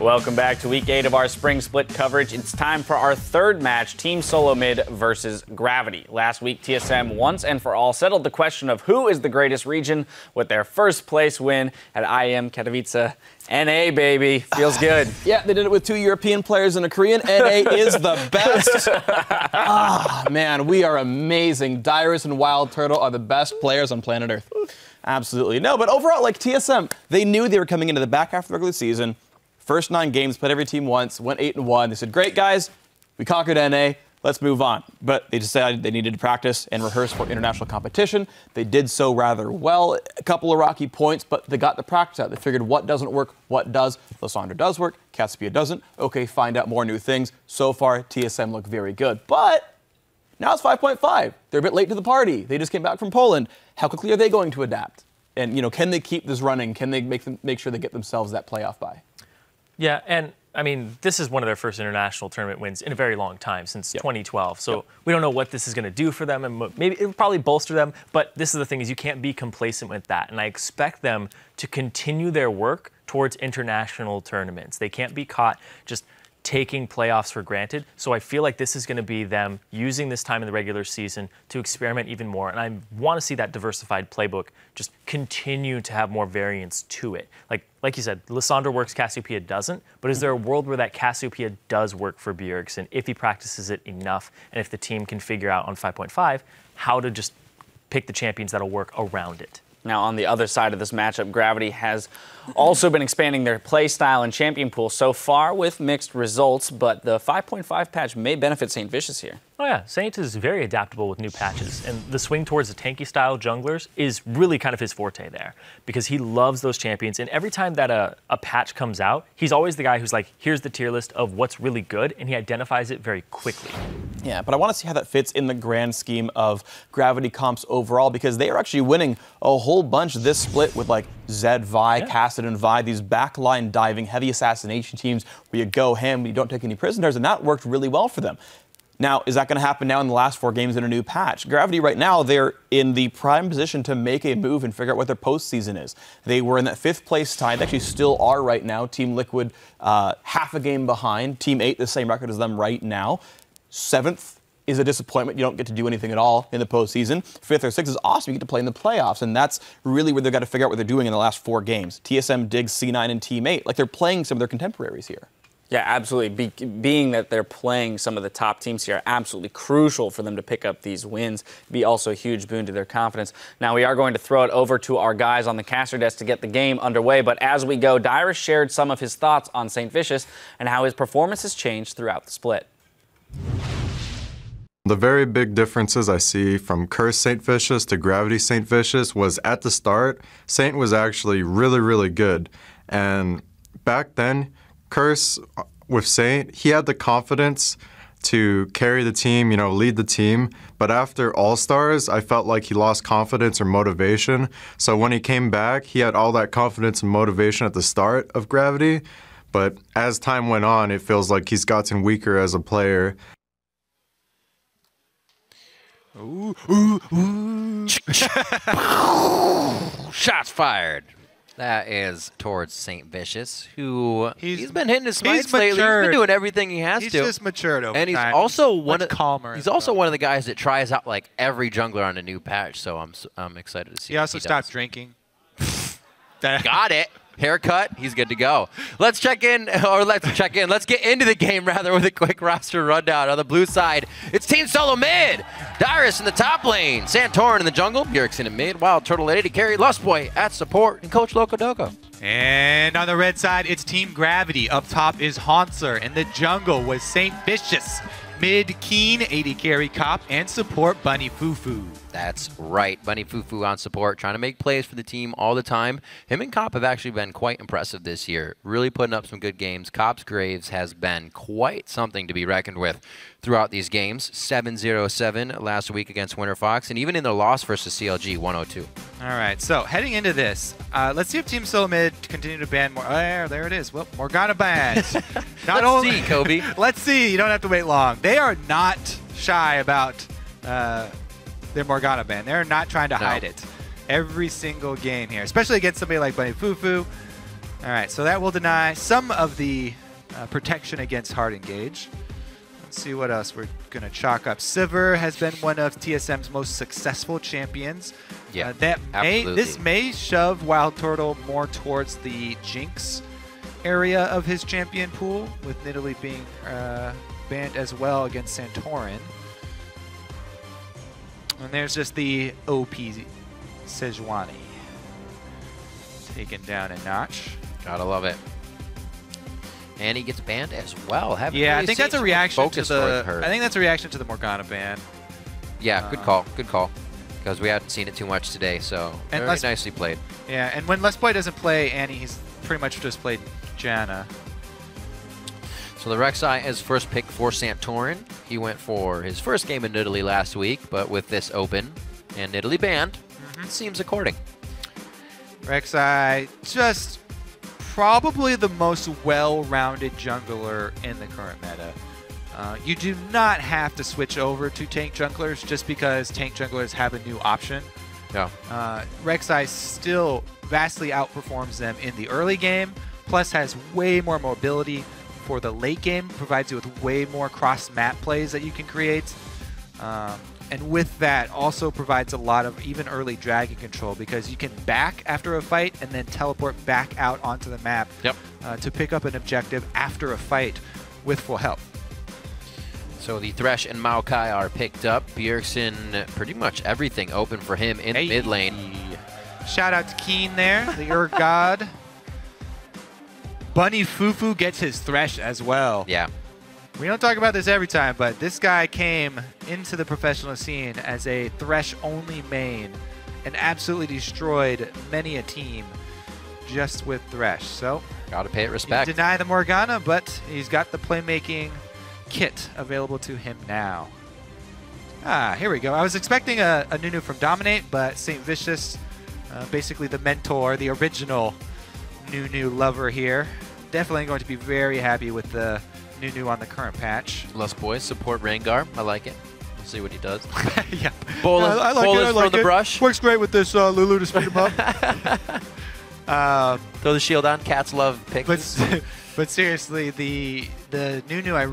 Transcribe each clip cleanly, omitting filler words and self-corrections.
Welcome back to Week 8 of our Spring Split coverage. It's time for our third match, Team Solo Mid versus Gravity. Last week, TSM once and for all settled the question of who is the greatest region with their first place win at IM Katowice. NA, baby. Feels good. Yeah, they did it with 2 European players and a Korean. NA is the best. Man, we are amazing. Dyrus and Wild Turtle are the best players on planet Earth. Absolutely. No, but overall, like TSM, they knew they were coming into the back half of the regular season. First 9 games, played every team once, went 8-1. They said, great, guys, we conquered NA. Let's move on. But they decided they needed to practice and rehearse for international competition. They did so rather well. A couple of rocky points, but they got the practice out. They figured what doesn't work, what does. Lysandra does work, Cassiopeia doesn't. Okay, find out more new things. So far, TSM look very good. But now it's 5.5. They're a bit late to the party. They just came back from Poland. How quickly are they going to adapt? And, you know, can they keep this running? Can they make sure they get themselves that playoff bye? Yeah, and I mean, this is one of their first international tournament wins in a very long time, since 2012. So we don't know what this is going to do for them, and maybe it'll probably bolster them. But this is the thing: is you can't be complacent with that. And I expect them to continue their work towards international tournaments. They can't be caught just taking playoffs for granted. So I feel like this is going to be them using this time in the regular season to experiment even more. And I want to see that diversified playbook just continue to have more variance to it. Like you said, Lysandra works, Cassiopeia doesn't. But is there a world where that Cassiopeia does work for Bjergsen if he practices it enough, and if the team can figure out on 5.5 how to just pick the champions that'll work around it? Now, on the other side of this matchup, Gravity has also been expanding their play style and champion pool so far with mixed results, but the 5.5 patch may benefit St. Vicious here. Oh yeah, Saint is very adaptable with new patches, and the swing towards the tanky style junglers is really kind of his forte there, because he loves those champions, and every time that a patch comes out, he's always the guy who's like, here's the tier list of what's really good, and he identifies it very quickly. Yeah, but I want to see how that fits in the grand scheme of Gravity comps overall, because they are actually winning a whole bunch this split with like Zed, Vi, Cassid, and Vi, these backline diving, heavy assassination teams where you go ham, you don't take any prisoners, and that worked really well for them. Now, is that going to happen now in the last 4 games in a new patch? Gravity right now, they're in the prime position to make a move and figure out what their postseason is. They were in that 5th place tie. They actually still are right now. Team Liquid half a game behind. Team 8, the same record as them right now. 7th is a disappointment. You don't get to do anything at all in the postseason. 5th or 6th is awesome. You get to play in the playoffs, and that's really where they've got to figure out what they're doing in the last 4 games. TSM, Diggs, C9, and Team 8. Like, they're playing some of their contemporaries here. Yeah, absolutely. Being that they're playing some of the top teams here, absolutely crucial for them to pick up these wins. Be also a huge boon to their confidence. Now, we are going to throw it over to our guys on the caster desk to get the game underway. But as we go, Dyrus shared some of his thoughts on St. Vicious and how his performance has changed throughout the split. The very big differences I see from Curse St. Vicious to Gravity St. Vicious was at the start, Saint was actually really, really good. And back then, Curse with Saint, he had the confidence to carry the team, you know, lead the team. But after All-Stars, I felt like he lost confidence or motivation. So when he came back, he had all that confidence and motivation at the start of Gravity. But as time went on, it feels like he's gotten weaker as a player. Ooh, ooh, ooh. Shots fired. That is towards St. Vicious, who he's been hitting his smites lately. He's been doing everything he has to. He's just matured over time. And he's also one of the guys that tries out like every jungler on a new patch. So I'm excited to see. He also stopped drinking. Got it. Haircut, he's good to go. Let's get into the game, rather, with a quick roster rundown. On the blue side, it's Team Solo Mid. Dyrus in the top lane, Santorin in the jungle, Bjergsen in mid, Wild Turtle at AD carry, Lustboy at support, and Coach Loco Doco. And on the red side, it's Team Gravity. Up top is Hauntzer. In the jungle was St. Vicious. Mid Keen, AD carry Cop, and support Bunny Fufu. That's right. Bunny Fufu on support, trying to make plays for the team all the time. Him and Cop have actually been quite impressive this year, really putting up some good games. Cop's Graves has been quite something to be reckoned with throughout these games. 7-0-7 last week against Winter Fox, and even in their loss versus CLG, 102. All right, so heading into this, let's see if Team Solo Mid continue to ban more. Oh, there it is. Well, Morgana bans. Let's see, Kobe. Let's see. You don't have to wait long. They are not shy about their Morgana ban. They're not trying to hide it every single game here, especially against somebody like Bunny Fufu. All right, so that will deny some of the protection against hard engage. Let's see what else we're going to chalk up. Sivir has been one of TSM's most successful champions. Yeah, This may shove Wild Turtle more towards the Jinx area of his champion pool, with Nidalee being banned as well against Santorin. And there's just the OP Sejuani taken down a notch. Gotta love it. And he gets banned as well. Yeah, I think that's a reaction to the. I think that's a reaction to the Morgana ban. Yeah, good call. Good call. Because we haven't seen it too much today, so very nicely played. Yeah, and when Let's Play doesn't play Annie, he's pretty much just played Janna. So the Rek'Sai is first pick for Santorin. He went for his first game in Nidalee last week, but with this open and Nidalee banned, it seems according. Rek'Sai, just probably the most well-rounded jungler in the current meta. You do not have to switch over to tank junglers just because tank junglers have a new option. Yeah. Rek'Sai still vastly outperforms them in the early game, plus has way more mobility for the late game, provides you with way more cross-map plays that you can create. And with that, also provides a lot of even early dragon control, because you can back after a fight and then teleport back out onto the map to pick up an objective after a fight with full health. So the Thresh and Maokai are picked up. Bjergsen, pretty much everything open for him in the mid lane. Shout out to Keen there, the God. Bunny Fufu gets his Thresh as well. Yeah. We don't talk about this every time, but this guy came into the professional scene as a Thresh-only main and absolutely destroyed many a team just with Thresh. So, gotta pay it respect. You deny the Morgana, but he's got the playmaking kit available to him now. Ah, here we go. I was expecting a Nunu from Dominate, but St. Vicious, basically the mentor, the original Nunu lover here, definitely going to be very happy with the Nunu on the current patch. Lust Boys support Rengar. I like it. We'll see what he does. Yeah. Bolus, I like Bolus it. I like from the it. brush. Works great with this Lulu to speed him up. Throw the shield on. Cats love picks. But seriously, the Nunu, I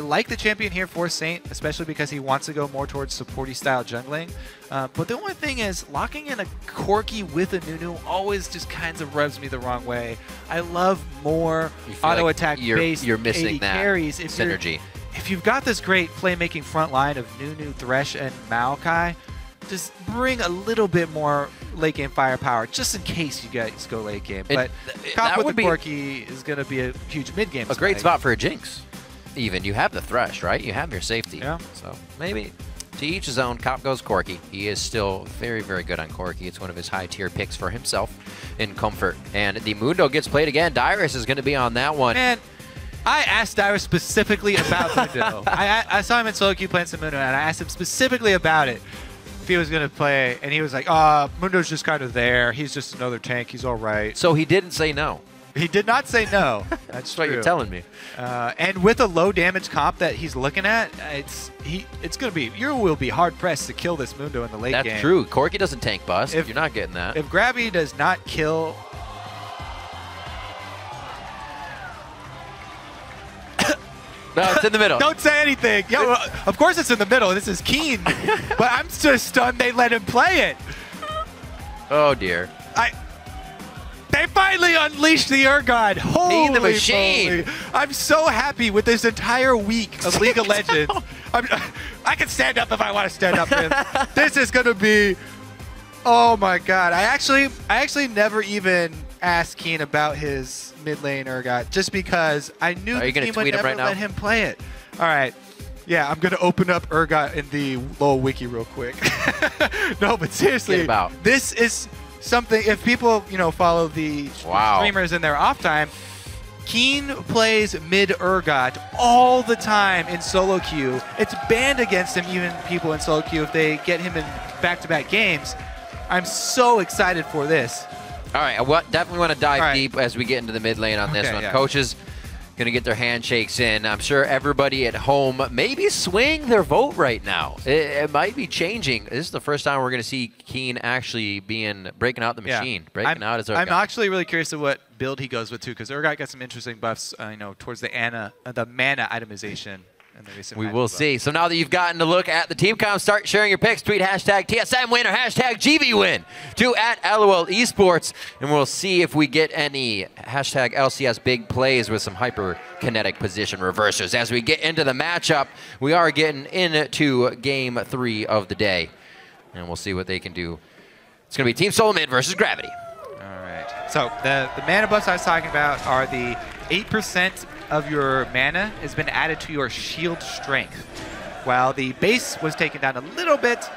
like the champion here for Saint, especially because he wants to go more towards supporty style jungling. But the only thing is, locking in a Corki with a Nunu always just kind of rubs me the wrong way. I love more auto attack based you're missing AD that carries. synergy. If you've got this great playmaking front line of Nunu, Thresh, and Maokai, just bring a little bit more late game firepower, just in case you guys go late game. But Cop with the Corki is going to be a huge mid game. A great spot for a Jinx. Even you have the Thresh, right? You have your safety. Yeah. So maybe to each his own. Cop goes Corki. He is still very, very good on Corki. It's one of his high tier picks for himself in comfort. And the Mundo gets played again. Dyrus is going to be on that one. Man, I asked Dyrus specifically about Mundo. I saw him in solo queue playing some Mundo, and I asked him specifically about it. If he was going to play, and he was like, Mundo's just kind of there. He's just another tank. He's all right. So he didn't say no. He did not say no. That's what you're telling me. And with a low damage comp that he's looking at, it's going to be, you will be hard pressed to kill this Mundo in the late game. That's true. Corki doesn't tank bust. You're not getting that. If Grabby does not kill. No, it's in the middle. Don't say anything. Yeah, well, of course it's in the middle. This is Keen. But I'm just stunned they let him play it. Oh, dear. They finally unleashed the Urgot. Holy the machine. moly. I'm so happy with this entire week of League of Legends. I can stand up if I want to stand up. This is going to be... Oh, my God. I actually never even asked Keen about his mid lane Urgot, just because I knew the team would never let him play it. All right. Yeah, I'm going to open up Urgot in the LoL wiki real quick. No, but seriously, this is something, if people, follow the streamers in their off time, Keen plays mid Urgot all the time in solo queue. It's banned against him, even people in solo queue, if they get him in back-to-back games. I'm so excited for this. All right, I definitely want to dive deep as we get into the mid lane on this one. Yeah. Coaches, going to get their handshakes in. I'm sure everybody at home maybe swing their vote right now. It might be changing. This is the first time we're going to see Keen actually breaking out the machine, breaking out his Urgot. I'm actually really curious of what build he goes with too, because Urgot got some interesting buffs, towards the mana itemization. We will see. So now that you've gotten to look at the team comp, start sharing your picks. Tweet hashtag TSM win or hashtag GV win to @LOL Esports, and we'll see if we get any hashtag LCS big plays with some hyper kinetic position reversers. As we get into the matchup, we are getting into game 3 of the day, and we'll see what they can do. It's going to be Team Solomid versus Gravity. All right. So the mana buffs I was talking about are the 8% of your mana has been added to your shield strength, while the base was taken down a little bit.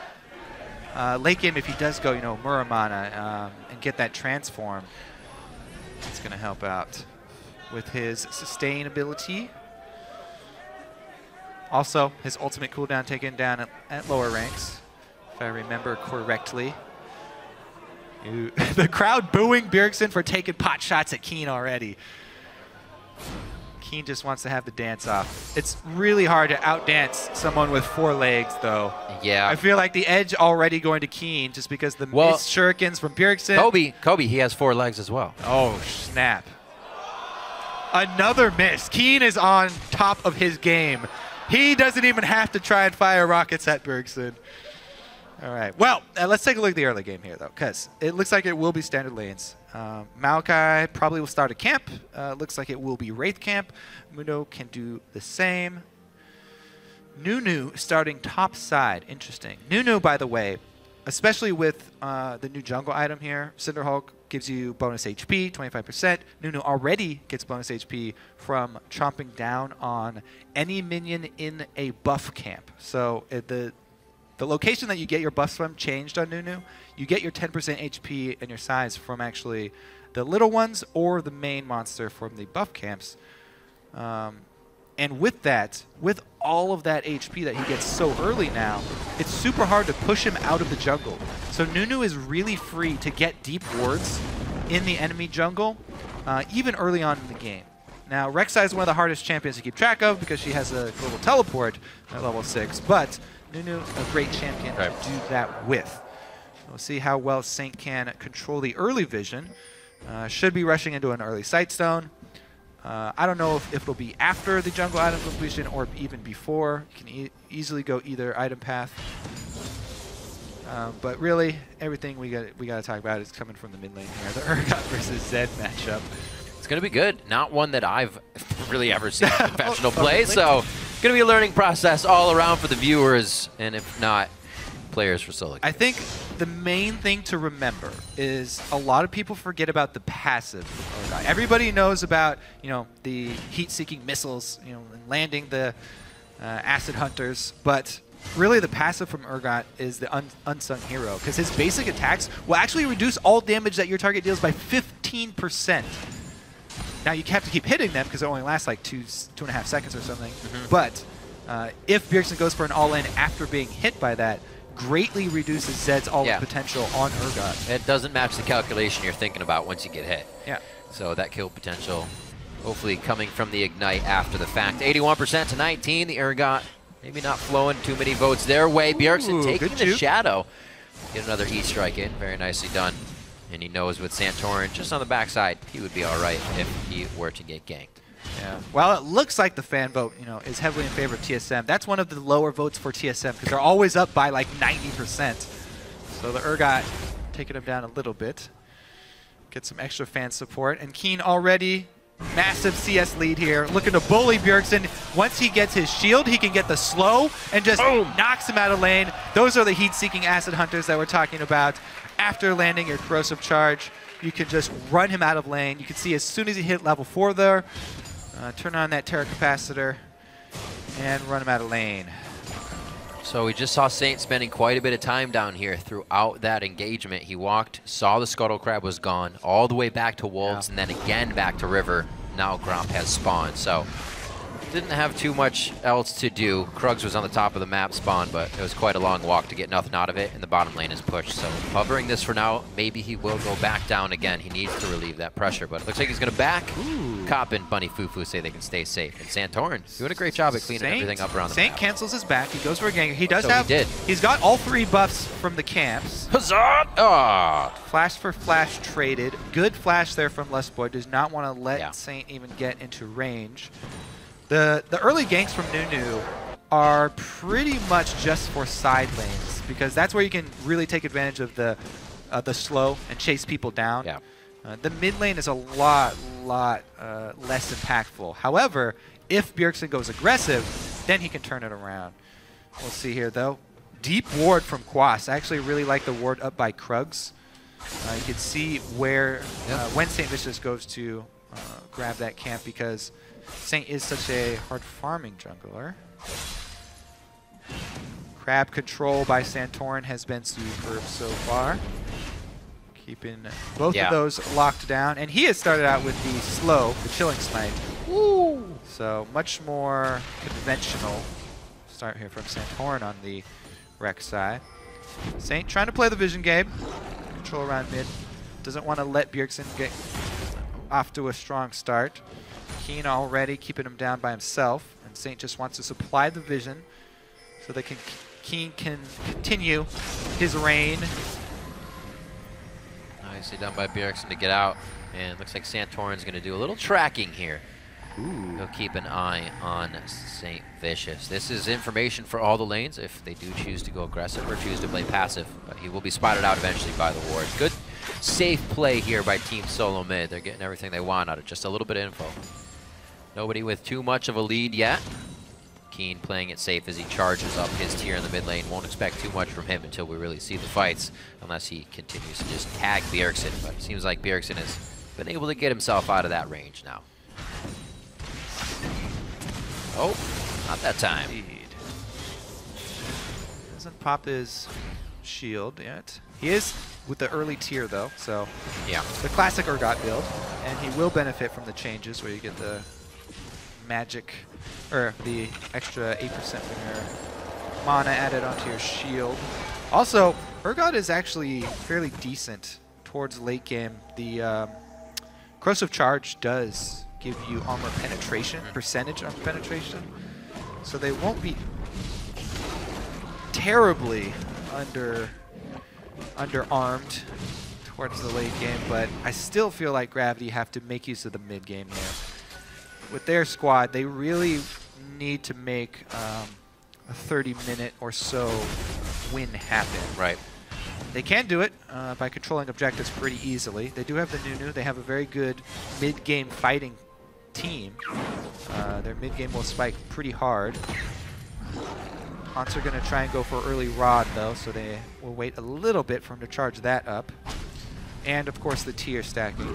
Late game, if he does go, Muramana and get that transform, it's going to help out with his sustain ability. Also, his ultimate cooldown taken down at lower ranks, if I remember correctly. The crowd booing Bjergsen for taking pot shots at Keen already. Keen just wants to have the dance off. It's really hard to outdance someone with 4 legs, though. Yeah. I feel like the edge already going to Keen just because the missed shurikens from Bjergsen. Kobe, he has 4 legs as well. Oh, snap. Another miss. Keen is on top of his game. He doesn't even have to try and fire rockets at Bjergsen. All right. Well, let's take a look at the early game here, though, because it looks like it will be standard lanes. Maokai probably will start a camp. Looks like it will be Wraith camp. Mundo can do the same. Nunu starting top side. Interesting. Nunu, by the way, especially with the new jungle item here, Cinderhulk gives you bonus HP, 25%. Nunu already gets bonus HP from chomping down on any minion in a buff camp. So the location that you get your buffs from changed on Nunu. You get your 10% HP and your size from actually the little ones or the main monster from the buff camps. And with that, with all of that HP that he gets so early now, it's super hard to push him out of the jungle. So Nunu is really free to get deep wards in the enemy jungle, even early on in the game. Now, Rek'Sai is one of the hardest champions to keep track of because she has a global teleport at level 6, but Nunu, a great champion to do that with. We'll see how well Saint can control the early vision. Should be rushing into an early Sightstone. I don't know if it'll be after the jungle item completion or even before. You can easily go either item path. But really, everything we got to talk about is coming from the mid lane here. The Urgot versus Zed matchup. It's going to be good. Not one that I've really ever seen professional play, so it's going to be a learning process all around for the viewers, and if not, players for solo. I think the main thing to remember is a lot of people forget about the passive Urgot. Everybody knows about, the heat-seeking missiles, and landing the acid hunters, but really the passive from Urgot is the unsung hero, because his basic attacks will actually reduce all damage that your target deals by 15%. Now, you have to keep hitting them because it only lasts like 2.5 seconds or something. But if Bjergsen goes for an all-in after being hit by that, greatly reduces Zed's all-in potential on Urgot. It doesn't match the calculation you're thinking about once you get hit. Yeah. So that kill potential hopefully coming from the Ignite after the fact. 81% to 19. The Urgot maybe not flowing too many votes their way. Bjergsen taking the shadow. Get another E-strike in. Very nicely done. And he knows with Santorin just on the backside, he would be all right if he were to get ganked. Yeah. Well, it looks like the fan vote, is heavily in favor of TSM. That's one of the lower votes for TSM because they're always up by like 90%. So the Urgot taking him down a little bit. Get some extra fan support. And Keen already massive CS lead here. Looking to bully Bjergsen. Once he gets his shield, he can get the slow and just knocks him out of lane. Those are the heat-seeking acid hunters that we're talking about. After landing your corrosive charge, you can just run him out of lane. You can see as soon as he hit level 4 there, turn on that Terra Capacitor and run him out of lane. So we just saw Saint spending quite a bit of time down here throughout that engagement. He walked, saw the Scuttle Crab was gone, all the way back to Wolves, and then again back to River. Now Gromp has spawned. So didn't have too much else to do. Krugs was on the top of the map spawn, but it was quite a long walk to get nothing out of it, and the bottom lane is pushed. So hovering this for now. Maybe he will go back down again. He needs to relieve that pressure, but it looks like he's going to back. Cop and Bunny Fufu say they can stay safe. And Santorin doing a great job at cleaning everything up around the Saint map. cancels his back. He goes for a gang. He does So have. he did. He's got all 3 buffs from the camps. Huzzah! Ah! Flash for flash traded. Good flash there from Lustboy. Does not want to let Saint even get into range. The early ganks from Nunu are pretty much just for side lanes because that's where you can really take advantage of the slow and chase people down. Yeah. The mid lane is a lot less impactful. However, if Bjergsen goes aggressive, then he can turn it around. We'll see here though. Deep ward from Quas. I actually really like the ward up by Krugs. You can see where when St. Vicious goes to grab that camp because Saint is such a hard farming jungler. Crab control by Santorin has been superb so far. Keeping both of those locked down. And he has started out with the slow, the chilling smite. Woo! So much more conventional start here from Santorin on the Rex side. Saint trying to play the vision game. Control around mid. Doesn't want to let Bjergsen get off to a strong start. Keen already keeping him down by himself, and Saint just wants to supply the vision so that Keen can continue his reign. Nicely done by Bjergsen to get out, and looks like Santorin's going to do a little tracking here. He'll keep an eye on St. Vicious. This is information for all the lanes if they do choose to go aggressive or choose to play passive, but he will be spotted out eventually by the wards. Good, safe play here by Team Solo Mid. They're getting everything they want out of just a little bit of info. Nobody with too much of a lead yet. Keen playing it safe as he charges up his tier in the mid lane. Won't expect too much from him until we really see the fights, unless he continues to just tag Bjergsen. But it seems like Bjergsen has been able to get himself out of that range now. Oh, not that time. Indeed. Doesn't pop his shield yet. He is with the early tier though, so the classic Urgot build, and he will benefit from the changes where you get the magic, or the extra 8% winner mana added onto your shield. Also, Urgot is actually fairly decent towards late game. The Corrosive Charge does give you armor penetration, percentage on penetration, so they won't be terribly underarmed towards the late game, but I still feel like Gravity have to make use of the mid game here. With their squad, they really need to make a 30-minute or so win happen. Right. They can do it by controlling objectives pretty easily. They do have the Nunu. They have a very good mid-game fighting team. Their mid-game will spike pretty hard. Haunts are going to try and go for early Rod, though, so they will wait a little bit for him to charge that up. And, of course, the tier stacking.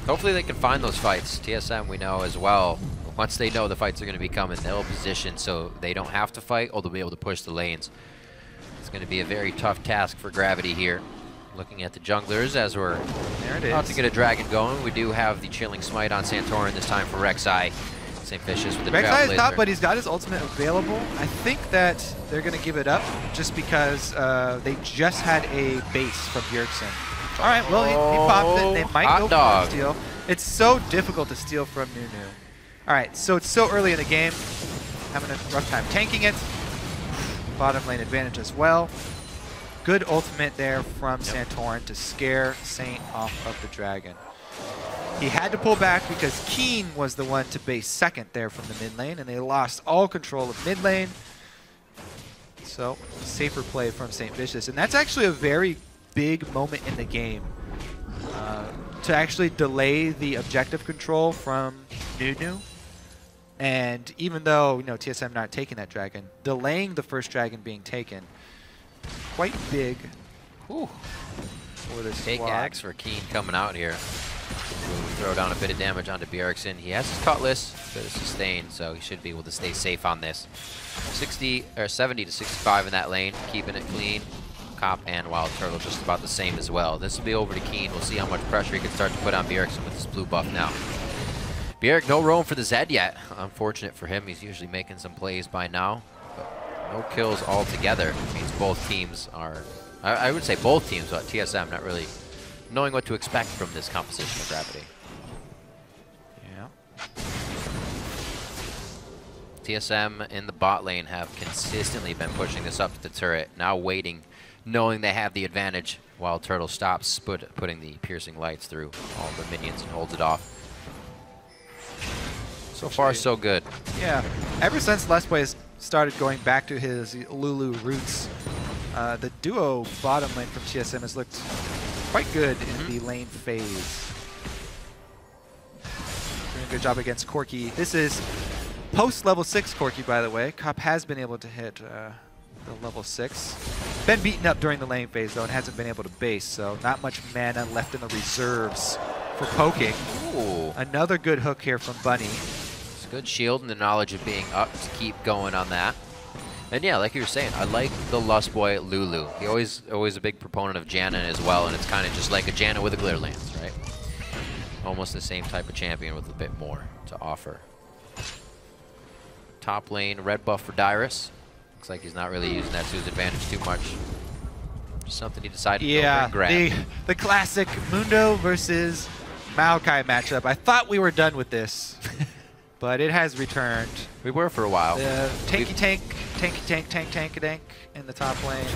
Hopefully they can find those fights. TSM, we know as well, once they know the fights are going to be coming, they'll position so they don't have to fight, or they'll be able to push the lanes. It's going to be a very tough task for Gravity here. Looking at the junglers as we're about to get a dragon going. We do have the Chilling Smite on Santorin this time for Rek'Sai. St. Vicious with the Rek'Sai is top, Trailblazer. but he's got his ultimate available. I think that they're going to give it up just because they just had a base from Bjergsen. All right, well, he popped it. They might go for a steal. It's so difficult to steal from Nunu. All right, so it's so early in the game. Having a rough time tanking it. Bottom lane advantage as well. Good ultimate there from Santorin to scare Saint off of the dragon. He had to pull back because Keen was the one to base second there from the mid lane, and they lost all control of mid lane. So, safer play from St. Vicious. And that's actually a very big moment in the game to actually delay the objective control from Nunu. And even though, TSM not taking that dragon, delaying the first dragon being taken, quite big for this Take squad. axe for Keen coming out here. We'll throw down a bit of damage onto Bjergsen. He has his Cutlass, bit of sustain, so he should be able to stay safe on this. 70 to 65 in that lane, keeping it clean. Cop and Wild Turtle just about the same as well. This will be over to Keen. We'll see how much pressure he can start to put on Bjergsen with his blue buff now. Bjerg, no roam for the Zed yet. Unfortunate for him. He's usually making some plays by now. But no kills altogether. It means both teams are, I would say both teams, but TSM not really knowing what to expect from this composition of Gravity. Yeah. TSM in the bot lane have consistently been pushing this up to the turret, now waiting, knowing they have the advantage, while Turtle stops putting the piercing lights through all the minions and holds it off. So far, so good. Yeah. Ever since Lesboy started going back to his Lulu roots, the duo bottom lane from TSM has looked quite good in the lane phase. Doing a good job against Corki. This is post-level 6 Corki, by the way. Cop has been able to hit the level 6. Been beaten up during the lane phase, though, and hasn't been able to base, so not much mana left in the reserves for poking. Ooh. Another good hook here from Bunny. It's a good shield and the knowledge of being up to keep going on that. And yeah, like you were saying, I like the Lustboy Lulu. He always a big proponent of Janna as well, and it's kind of just like a Janna with a Glitter Lance, right? Almost the same type of champion with a bit more to offer. Top lane, red buff for Dyrus. Looks like he's not really using that to his advantage too much. Just something he decided to go and grab. The classic Mundo versus Maokai matchup. I thought we were done with this, but it has returned. We were for a while. The tanky tank in the top lane. Is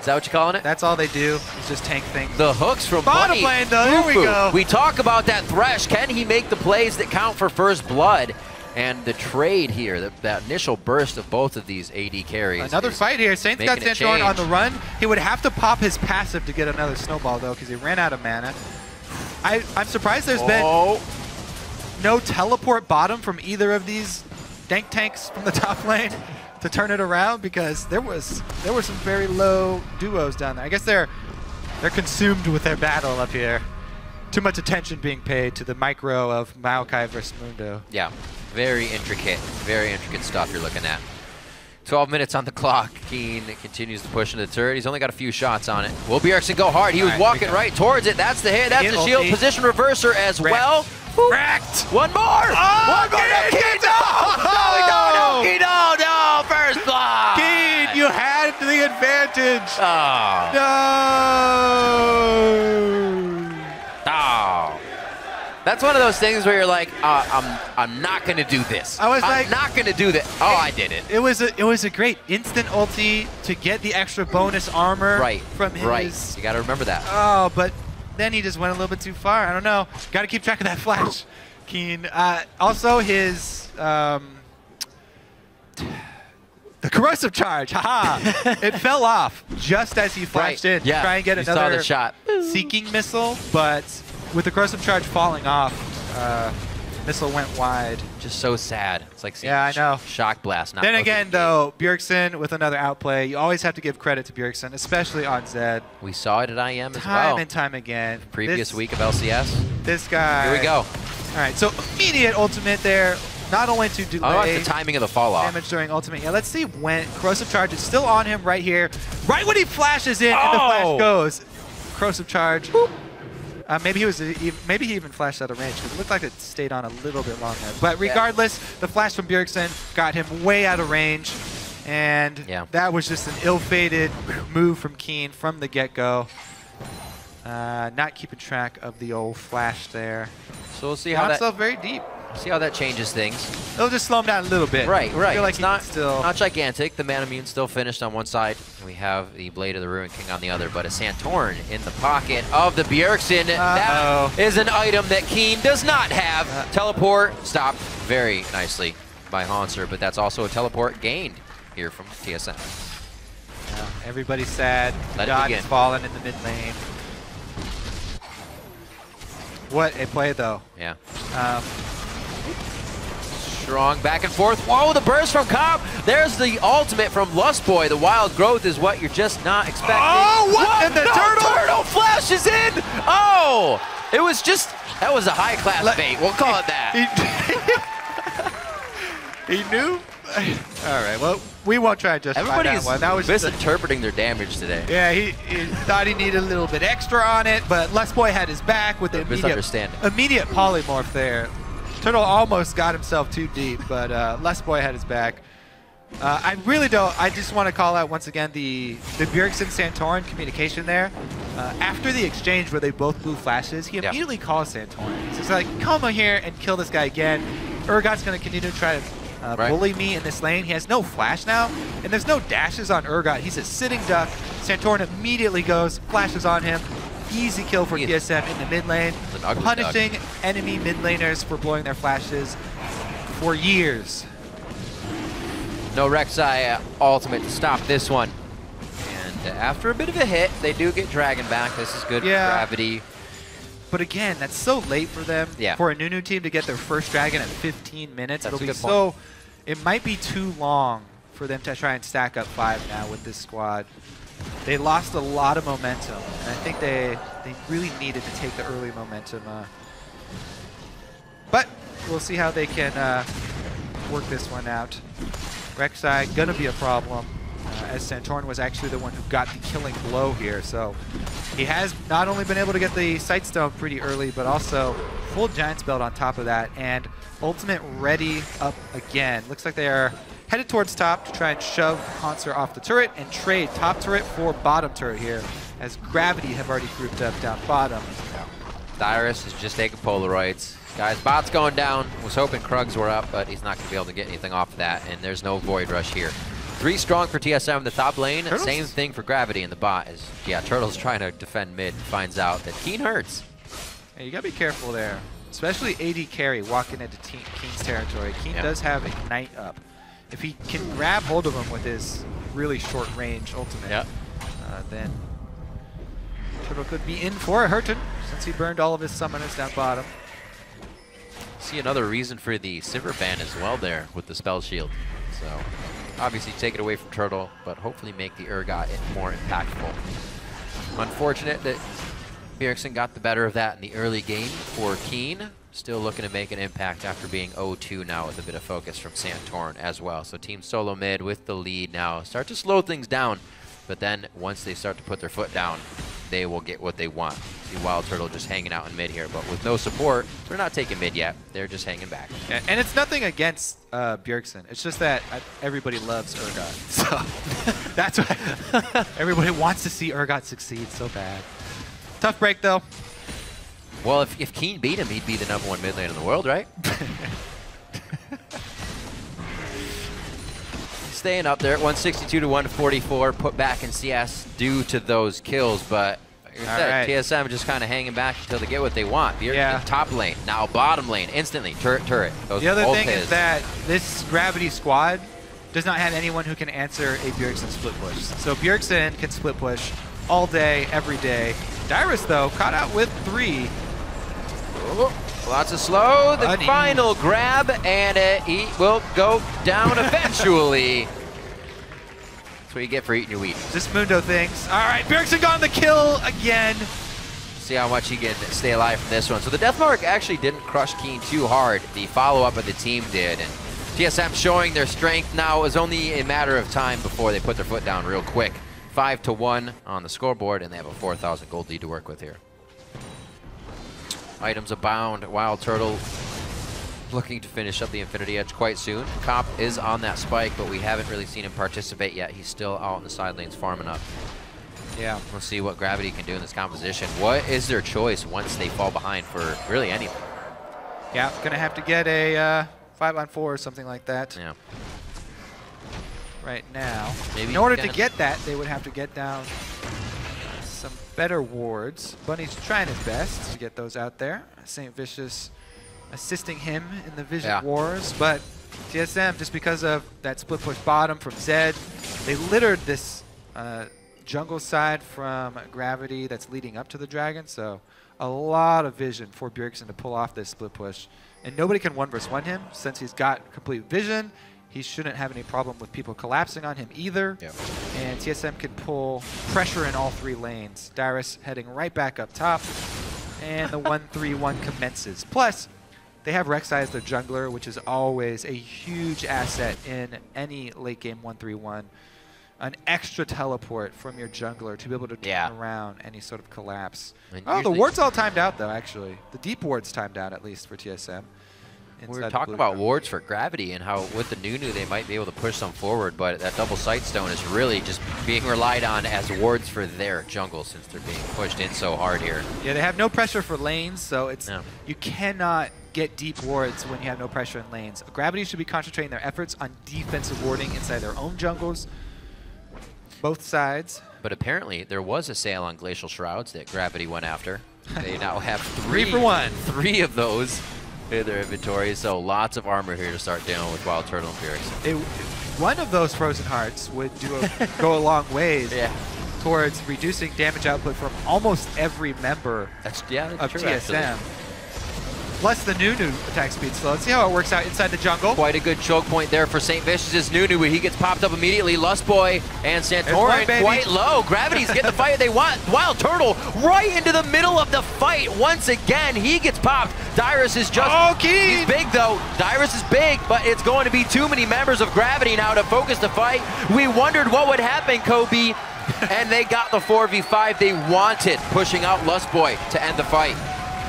that what you're calling it? That's all they do, is just tank things. The hooks from bottom Bunny. lane, though. Here we go. We talk about that Thresh. Can he make the plays that count for first blood? And the trade here, that initial burst of both of these AD carries. Another fight here. Saints got Santorin on the run. He would have to pop his passive to get another snowball, though, because he ran out of mana. I'm surprised there's been no teleport bottom from either of these dank tanks from the top lane to turn it around, because there were some very low duos down there. I guess they're consumed with their battle up here. Too much attention being paid to the micro of Maokai versus Mundo. Yeah, very intricate stuff you're looking at. 12 minutes on the clock. Keen continues to push into the turret. He's only got a few shots on it. Will Bjergsen go hard? He was walking right towards it. That's the hit. That's the shield. Position reverser as well. Wrecked. One more. One more. No, Keen, no. First blood. Keen, you had the advantage. Oh. No. Oh. That's one of those things where you're like, I'm not gonna do this. I'm not gonna do that. Oh, I did it. It was a great instant ulti to get the extra bonus armor from his. Right. You gotta remember that. Oh, but then he just went a little bit too far. I don't know. Got to keep track of that flash, Keen. Also, his the corrosive charge. Haha! It fell off just as he flashed in to try and get another shot. Seeking missile, but with the corrosive charge falling off, missile went wide. Just so sad. It's like seeing I know. Shock blast. Not then again, though, Bjergsen with another outplay. You always have to give credit to Bjergsen, especially on Zed. We saw it at IM as well. Time and time again. Previous week of LCS. This guy. Here we go. All right, so immediate ultimate there. Not only to delay the timing of the fall off. Damage during ultimate. Yeah, let's see when corrosive charge is still on him right here. Right when he flashes in and the flash goes. Corrosive charge. Boop. Maybe he even flashed out of range, because it looked like it stayed on a little bit longer. But regardless, the flash from Bjergsen got him way out of range, and that was just an ill-fated move from Keen from the get-go. Not keeping track of the old flash there. So we'll see how that. Very deep. See how that changes things. It'll just slow him down a little bit. Right. I feel like it's not gigantic. The Manamune still finished on one side. We have the Blade of the Ruin King on the other, but a Santorin in the pocket of the Bjergsen. That is an item that Keen does not have. Teleport stopped very nicely by Hanser, but that's also a teleport gained here from TSM. Everybody's sad. God has fallen in the mid lane. What a play, though. Yeah. Strong back and forth. Whoa, the burst from Cobb. There's the ultimate from Lustboy. The wild growth is what you're just not expecting. Oh, what? And the turtle flashes in. Oh, it was just, that was a high-class bait. We'll call it that. He knew. All right, well, we won't try to justify Everybody's that one. That was just misinterpreting their damage today. yeah, he thought he needed a little bit extra on it, but Les Boy had his back with the Misunderstanding. immediate polymorph there. Turtle almost got himself too deep, but Les Boy had his back. I really don't. I just want to call out once again the Bjergsen Santorin communication there. After the exchange where they both blew flashes, he immediately calls Santorin. He's just like, "Come over here and kill this guy again." Urgot's going to continue to try to bully me in this lane. He has no flash now, and there's no dashes on Urgot. He's a sitting duck. Santorin immediately goes, flashes on him. Easy kill for TSM in the mid lane, punishing enemy mid laners for blowing their flashes for years. No Rek'Sai ultimate to stop this one. And after a bit of a hit, they do get Dragon back. This is good for Gravity. But again, that's so late for them. Yeah. For a Nunu team to get their first Dragon at 15 minutes, That's it'll a be good point. it might be too long for them to try and stack up 5 now with this squad. They lost a lot of momentum, and I think they really needed to take the early momentum. But we'll see how they can work this one out. Rek'Sai gonna be a problem, as Santorin was actually the one who got the killing blow here. So he has not only been able to get the Sightstone pretty early, but also full Giant's Belt on top of that, and ultimate ready up again. Looks like they are headed towards top to try and shove Haunter off the turret and trade top turret for bottom turret here, as Gravity have already grouped up down bottom. Dyrus is just taking Polaroids. Guys, bot's going down. Was hoping Krugs were up, but he's not going to be able to get anything off of that, and there's no Void Rush here. 3 strong for TSM in the top lane. Turtles? Same thing for Gravity in the bot. Turtle's trying to defend mid and finds out that Keen hurts. Yeah, you got to be careful there, especially AD carry walking into Keen's territory. Keen does have Ignite up. If he can grab hold of him with his really short range ultimate, then Turtle could be in for a hurtin', since he burned all of his summoners down bottom. See another reason for the Sivir ban as well there with the spell shield. So obviously take it away from Turtle, but hopefully make the Urgot more impactful. Unfortunate that Bjergsen got the better of that in the early game for Keen. Still looking to make an impact after being 0-2 now with a bit of focus from Santorin as well. So Team Solo mid with the lead now start to slow things down, but then once they start to put their foot down, they will get what they want. See Wild Turtle just hanging out in mid here, but with no support, they're not taking mid yet. They're just hanging back. And it's nothing against Bjergsen. It's just that everybody loves Urgot. So that's why everybody wants to see Urgot succeed so bad. Tough break, though. Well, if Keen beat him, he'd be the #1 mid lane in the world, right? Staying up there at 162 to 144, put back in CS due to those kills, but like I said, TSM just kind of hanging back until they get what they want. Bjergsen top lane, now bottom lane, instantly, turret. Those the other thing is that this Gravity squad does not have anyone who can answer a Bjergsen split push. So Bjergsen can split push all day, every day. Dyrus, though, caught out with 3. Oh, lots of slow. The final grab, and he will go down eventually. That's what you get for eating your wheat. Just Mundo things. All right, Bjergsen got the kill again. See how much he can stay alive from this one. So the Deathmark actually didn't crush Keen too hard. The follow-up of the team did. And TSM showing their strength now. It was only a matter of time before they put their foot down real quick. 5-1 on the scoreboard, and they have a 4,000 gold lead to work with here. Items abound. Wild Turtle looking to finish up the Infinity Edge quite soon. Cop is on that spike, but we haven't really seen him participate yet. He's still out in the side lanes farming up. Yeah. We'll see what Gravity can do in this composition. What is their choice once they fall behind for really anything? Yeah, gonna have to get a 5-on-4 or something like that. Yeah. Right now. Maybe in order to get that, they would have to get down some better wards. Bunny's trying his best to get those out there. St. Vicious assisting him in the Vision Wars, but TSM, just because of that split push bottom from Zed, they littered this jungle side from Gravity that's leading up to the Dragon, so a lot of vision for Bjergsen to pull off this split push. And nobody can 1v1 him since he's got complete vision. He shouldn't have any problem with people collapsing on him either. Yep. And TSM can pull pressure in all 3 lanes. Dyrus heading right back up top. And the 1-3-1 commences. Plus, They have Rek'Sai as their jungler, which is always a huge asset in any late game 1-3-1. An extra teleport from your jungler to be able to turn around any sort of collapse. And Oh, the usually- ward's all timed out, though, actually. The deep ward's timed out, at least, for TSM. We were talking about wards for Gravity and how with the Nunu they might be able to push some forward, but that double sight stone is really just being relied on as wards for their jungle since they're being pushed in so hard here. Yeah, they have no pressure for lanes, so it's you cannot get deep wards when you have no pressure in lanes. Gravity should be concentrating their efforts on defensive warding inside their own jungles, both sides. But apparently there was a sale on Glacial Shrouds that Gravity went after. They now have 3 for 1. 3 of those in their inventory, so lots of armor here to start dealing with Wild Turtle and Bjergsen. One of those Frozen Hearts would go a long ways towards reducing damage output from almost every member That's of true, TSM. actually. Plus the Nunu attack speed. So let's see how it works out inside the jungle. Quite a good choke point there for St. Vicious's Nunu, but he gets popped up immediately. Lustboy and Santorin quite low. Gravity's getting the fight they want. Wild Turtle right into the middle of the fight once again. He gets popped. Dyrus is just... he's big, though. Dyrus is big, but it's going to be too many members of Gravity now to focus the fight. We wondered what would happen, Kobe, and they got the 4v5 they wanted, pushing out Lustboy to end the fight.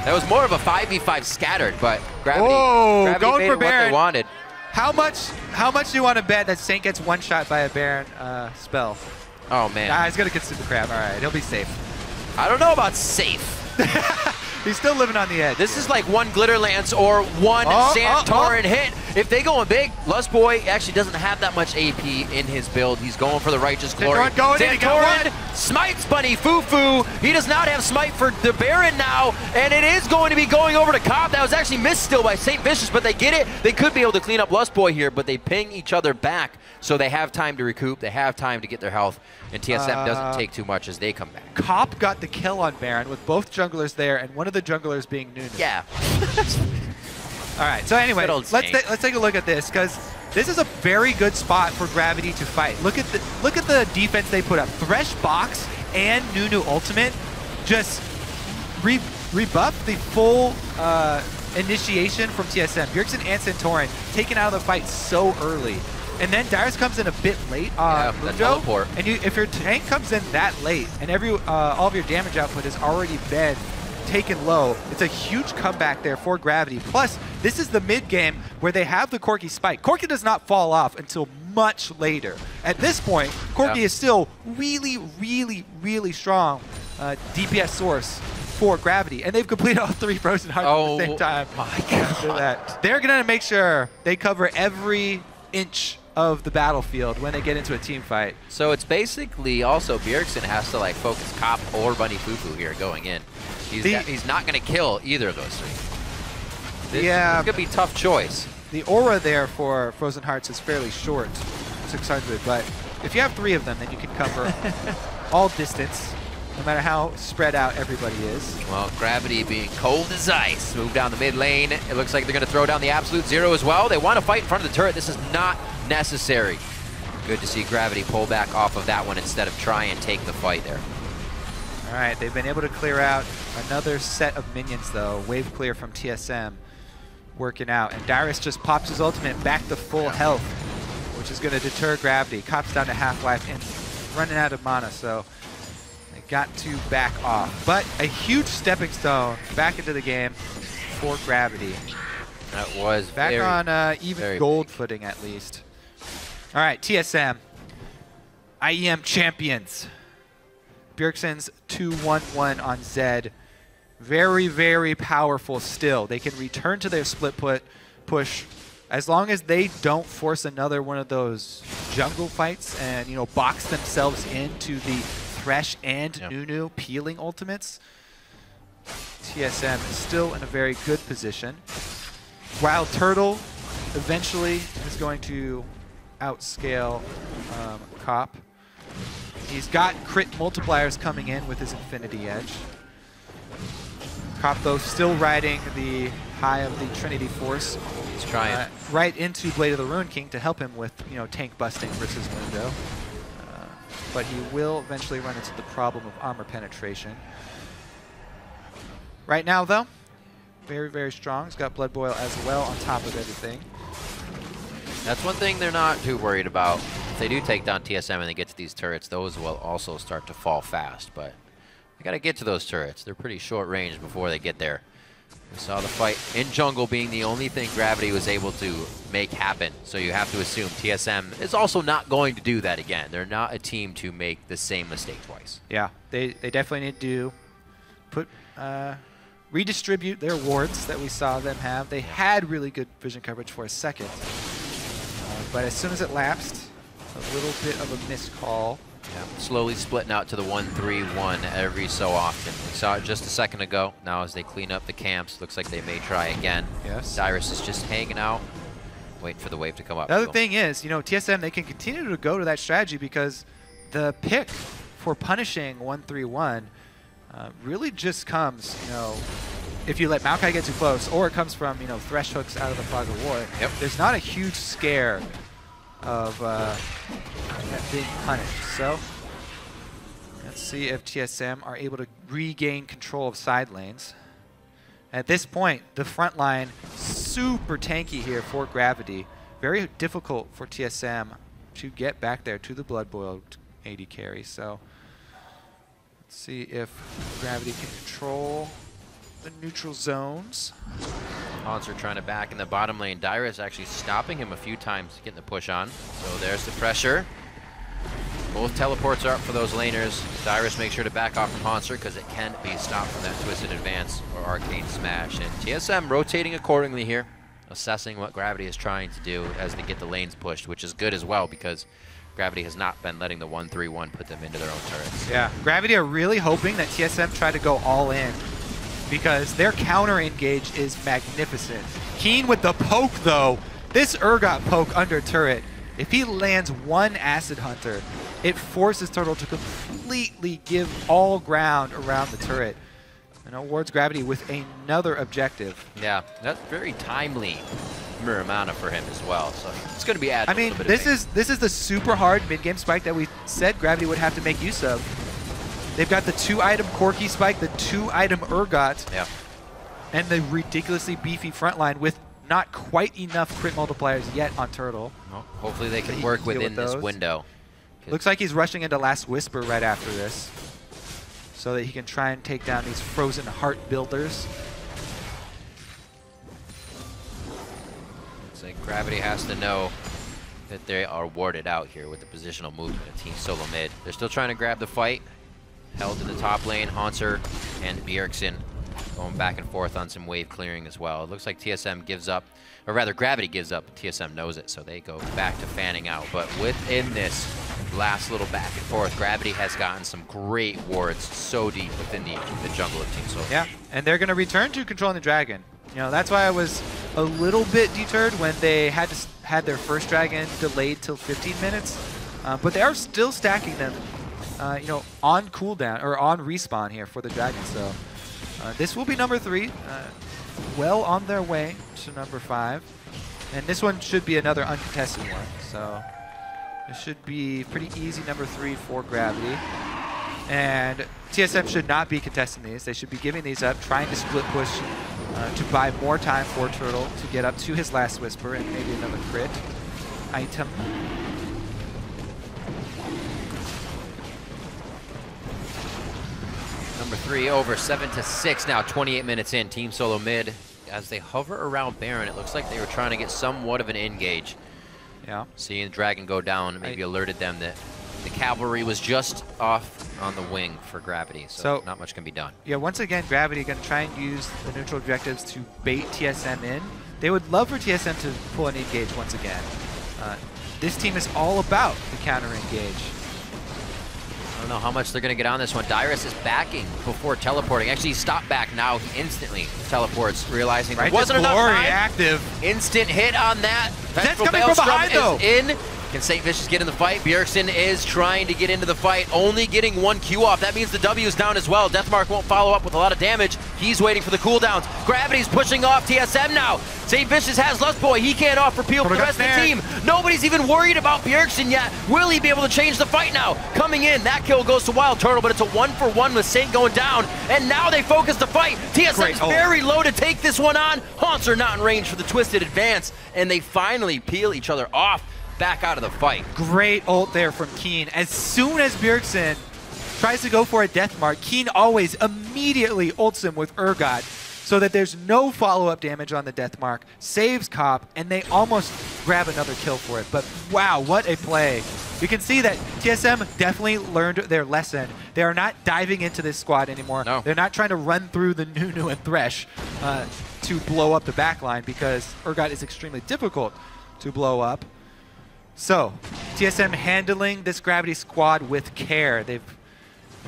That was more of a 5v5 scattered, but Gravity, Gravity going made for it what Baron. they wanted. How much do you want to bet that Saint gets one shot by a Baron spell? Oh, man. Nah, he's going to consume the crab. All right, he'll be safe. I don't know about safe. He's still living on the edge. This is like one Glitter Lance or one Santorin hit. If they going big, Lustboy actually doesn't have that much AP in his build. He's going for the Righteous Glory. Santorin smites Bunny Fufu. He does not have smite for the Baron now, and it is going to be going over to Cop. That was actually missed still by St. Vicious, but they get it. They could be able to clean up Lustboy here, but they ping each other back, so they have time to recoup. They have time to get their health, and TSM doesn't take too much as they come back. Cop got the kill on Baron with both junglers there, and one of the junglers being Nunu. Yeah. All right, so anyway, let's take a look at this, because this is a very good spot for Gravity to fight. Look at the defense they put up. Thresh Box and Nunu Ultimate just rebuff the full initiation from TSM. Bjergsen and Santorin taken out of the fight so early. And then Dyrus comes in a bit late on Mundo, and if your tank comes in that late, and all of your damage output has already been taken low, it's a huge comeback there for Gravity. Plus, this is the mid game where they have the Corki spike. Corki does not fall off until much later. At this point, Corki is still really, really, really strong DPS source for Gravity, and they've completed all 3 Frozen Hearts at the same time. My God. They're gonna make sure they cover every inch of the battlefield when they get into a team fight. So it's basically also Bjergsen has to like focus Cop or Bunny Fufu here going in. He's not going to kill either of those 3. This could be a tough choice. The aura there for Frozen Hearts is fairly short, 600, but if you have 3 of them, then you can cover all distance, no matter how spread out everybody is. Well, Gravity being cold as ice. Move down the mid lane. It looks like they're going to throw down the Absolute Zero as well. They want to fight in front of the turret. This is not necessary. Good to see Gravity pull back off of that one instead of try and take the fight there. All right, they've been able to clear out another set of minions, though. Wave clear from TSM working out. And Dyrus just pops his ultimate back to full health, which is going to deter Gravity. Cop's down to half-life and running out of mana, so they got to back off. But a huge stepping stone back into the game for Gravity. That was back on even gold footing, at least. All right, TSM, IEM champions. Bjergsen's 2-1-1 on Zed. Very, very powerful still. They can return to their split push as long as they don't force another one of those jungle fights and, you know, box themselves into the Thresh and Nunu peeling ultimates. TSM is still in a very good position. Wild Turtle eventually is going to outscale Cop. He's got crit multipliers coming in with his Infinity Edge. Cop, though, still riding the high of the Trinity Force. He's trying. Right into Blade of the Ruin King to help him with, you know, tank busting versus Mundo. But he will eventually run into the problem of armor penetration. Right now, though, very, very strong. He's got Blood Boil as well on top of everything. That's one thing they're not too worried about. If they do take down TSM and they get to these turrets, those will also start to fall fast. But they got to get to those turrets. They're pretty short range before they get there. We saw the fight in jungle being the only thing Gravity was able to make happen. So you have to assume TSM is also not going to do that again. They're not a team to make the same mistake twice. Yeah, they definitely need to put redistribute their wards that we saw them have. They had really good vision coverage for a second, but as soon as it lapsed, a little bit of a missed call. Yeah, slowly splitting out to the 1-3-1 every so often. We saw it just a second ago. Now as they clean up the camps, looks like they may try again. Yes. Dyrus is just hanging out, waiting for the wave to come up. The other thing is, you know, TSM, they can continue to go to that strategy because the pick for punishing 1-3-1 really just comes, you know, if you let Maokai get too close, or it comes from, you know, Thresh hooks out of the Fog of War. Yep. There's not a huge scare of being punished. So let's see if TSM are able to regain control of side lanes. At this point, the front line super tanky here for Gravity. Very difficult for TSM to get back there to the Blood Boil AD carry. So let's see if Gravity can control the neutral zones. Hanser trying to back in the bottom lane. Dyrus actually stopping him a few times, getting the push on. So there's the pressure. Both teleports are up for those laners. Dyrus makes sure to back off from Hanser because it can be stopped from that twisted advance or arcane smash. And TSM rotating accordingly here, assessing what Gravity is trying to do as they get the lanes pushed, which is good as well because Gravity has not been letting the 1-3-1 put them into their own turrets. Yeah, Gravity are really hoping that TSM try to go all in because their counter engage is magnificent. Keen with the poke though. This Urgot poke under turret, if he lands one Acid Hunter, it forces Turtle to completely give all ground around the turret and awards Gravity with another objective. Yeah, that's very timely mirror mana for him as well. So it's going to be added. I mean, this is the super hard mid-game spike that we said Gravity would have to make use of. They've got the 2-item Corki spike, the 2-item Urgot, yeah, and the ridiculously beefy front line with not quite enough crit multipliers yet on Turtle. well, hopefully they can work within this window. Looks like he's rushing into Last Whisper right after this so that he can try and take down these Frozen Heart builders. It's like Gravity has to know that they are warded out here with the positional movement of Team Solo Mid. They're still trying to grab the fight. Held in the top lane, Hanser and Bjergsen going back and forth on some wave clearing as well. It looks like TSM gives up, or rather Gravity gives up, TSM knows it, so they go back to fanning out. But within this last little back and forth, Gravity has gotten some great wards so deep within the jungle of Team Solo. Yeah, and they're going to return to controlling the dragon. You know, that's why I was a little bit deterred when they had their first dragon delayed till 15 minutes. But they are still stacking them, you know, on cooldown or on respawn here for the dragon. So this will be number 3, well on their way to number 5, and this one should be another uncontested one. So this should be pretty easy number 3 for Gravity. And TSM should not be contesting these. They should be giving these up, trying to split push to buy more time for Turtle to get up to his Last Whisper and maybe another crit item. Number 3 over 7-6 now, 28 minutes in. Team Solo Mid, as they hover around Baron, it looks like they were trying to get somewhat of an engage. Yeah. Seeing the dragon go down maybe alerted them that the cavalry was just off on the wing for Gravity, so not much can be done. Yeah, once again, Gravity going to try and use the neutral objectives to bait TSM in. They would love for TSM to pull an engage once again. This team is all about the counter engage. I don't know how much they're going to get on this one. Dyrus is backing before teleporting. Actually, he stopped back now. He instantly teleports, realizing there wasn't enough time. Active. Instant hit on that. That's coming from behind, though. In. Can St. Vicious get in the fight? Bjergsen is trying to get into the fight, only getting 1 Q off. That means the W is down as well. Deathmark won't follow up with a lot of damage. He's waiting for the cooldowns. Gravity's pushing off TSM now. St. Vicious has Lustboy. He can't offer peel for the rest of the team. Nobody's even worried about Bjergsen yet. Will he be able to change the fight now? Coming in, that kill goes to Wild Turtle, but it's a 1-for-1 with Saint going down. And now they focus the fight. TSM's very low to take this one on. Haunts are not in range for the twisted advance, and they finally peel each other off. Back out of the fight. Great ult there from Keen. As soon as Bjergsen tries to go for a death mark, Keen always immediately ults him with Urgot so that there's no follow-up damage on the death mark, saves Cop, and they almost grab another kill for it. But wow, what a play. You can see that TSM definitely learned their lesson. They are not diving into this squad anymore. No. They're not trying to run through the Nunu and Thresh to blow up the backline because Urgot is extremely difficult to blow up. So, TSM handling this Gravity squad with care.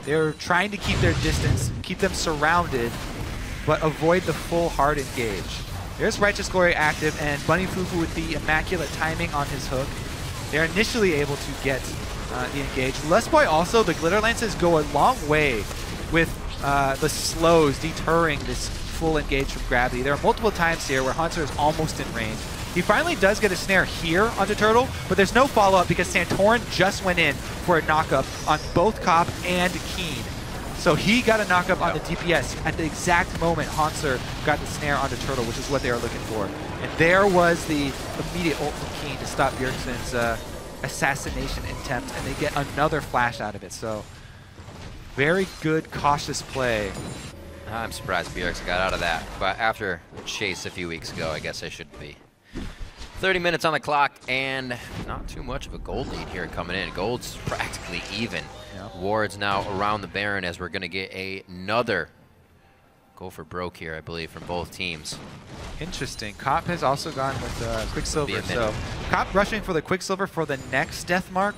They're trying to keep their distance, keep them surrounded, but avoid the full hard engage. There's Righteous Glory active, and Bunny Fufu with the immaculate timing on his hook. They're initially able to get the engage. Lustboy also, the Glitter Lances go a long way with the slows deterring this full engage from Gravity. There are multiple times here where Hunter is almost in range. He finally does get a snare here onto Turtle, but there's no follow-up because Santorin just went in for a knock-up on both Cop and Keen. So he got a knock-up on the DPS at the exact moment Hanser got the snare onto Turtle, which is what they were looking for. And there was the immediate ult from Keen to stop Bjergsen's assassination attempt, and they get another flash out of it. So very good, cautious play. I'm surprised Bjergsen got out of that, but after Chase a few weeks ago, I guess I should be. 30 minutes on the clock, and not too much of a gold lead here coming in. Gold's practically even. Yep. Ward's now around the Baron as we're going to get another go for broke here, I believe, from both teams. Interesting. Cop has also gone with Quicksilver. So Cop rushing for the Quicksilver for the next death mark.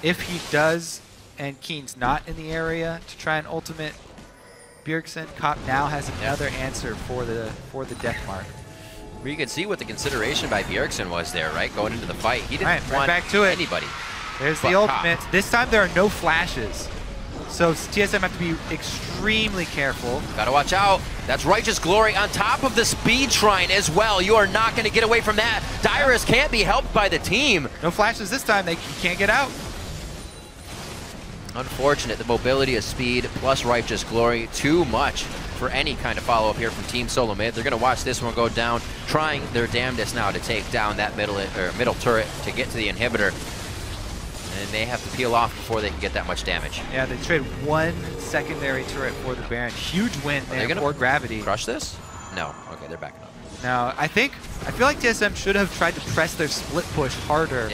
If he does, and Keen's not in the area to try and ultimate Bjergsen, Cop now has another answer for the death mark. You can see what the consideration by Bjergsen was there, right? Going into the fight. He didn't want back to it. anybody. There's the ultimate. This time there are no flashes. So TSM have to be extremely careful. Gotta watch out. That's Righteous Glory on top of the Speed Shrine as well. You are not going to get away from that. Dyrus can't be helped by the team. No flashes this time. They can't get out. Unfortunate. The mobility of Speed plus Righteous Glory, too much for any kind of follow-up here from Team Solo Mid. They're going to watch this one go down, trying their damnedest now to take down that middle turret to get to the inhibitor. And they have to peel off before they can get that much damage. Yeah, they trade one secondary turret for the Baron. Huge win there for Gravity. Crush this? No. Okay, they're backing up. Now, I feel like TSM should have tried to press their split push harder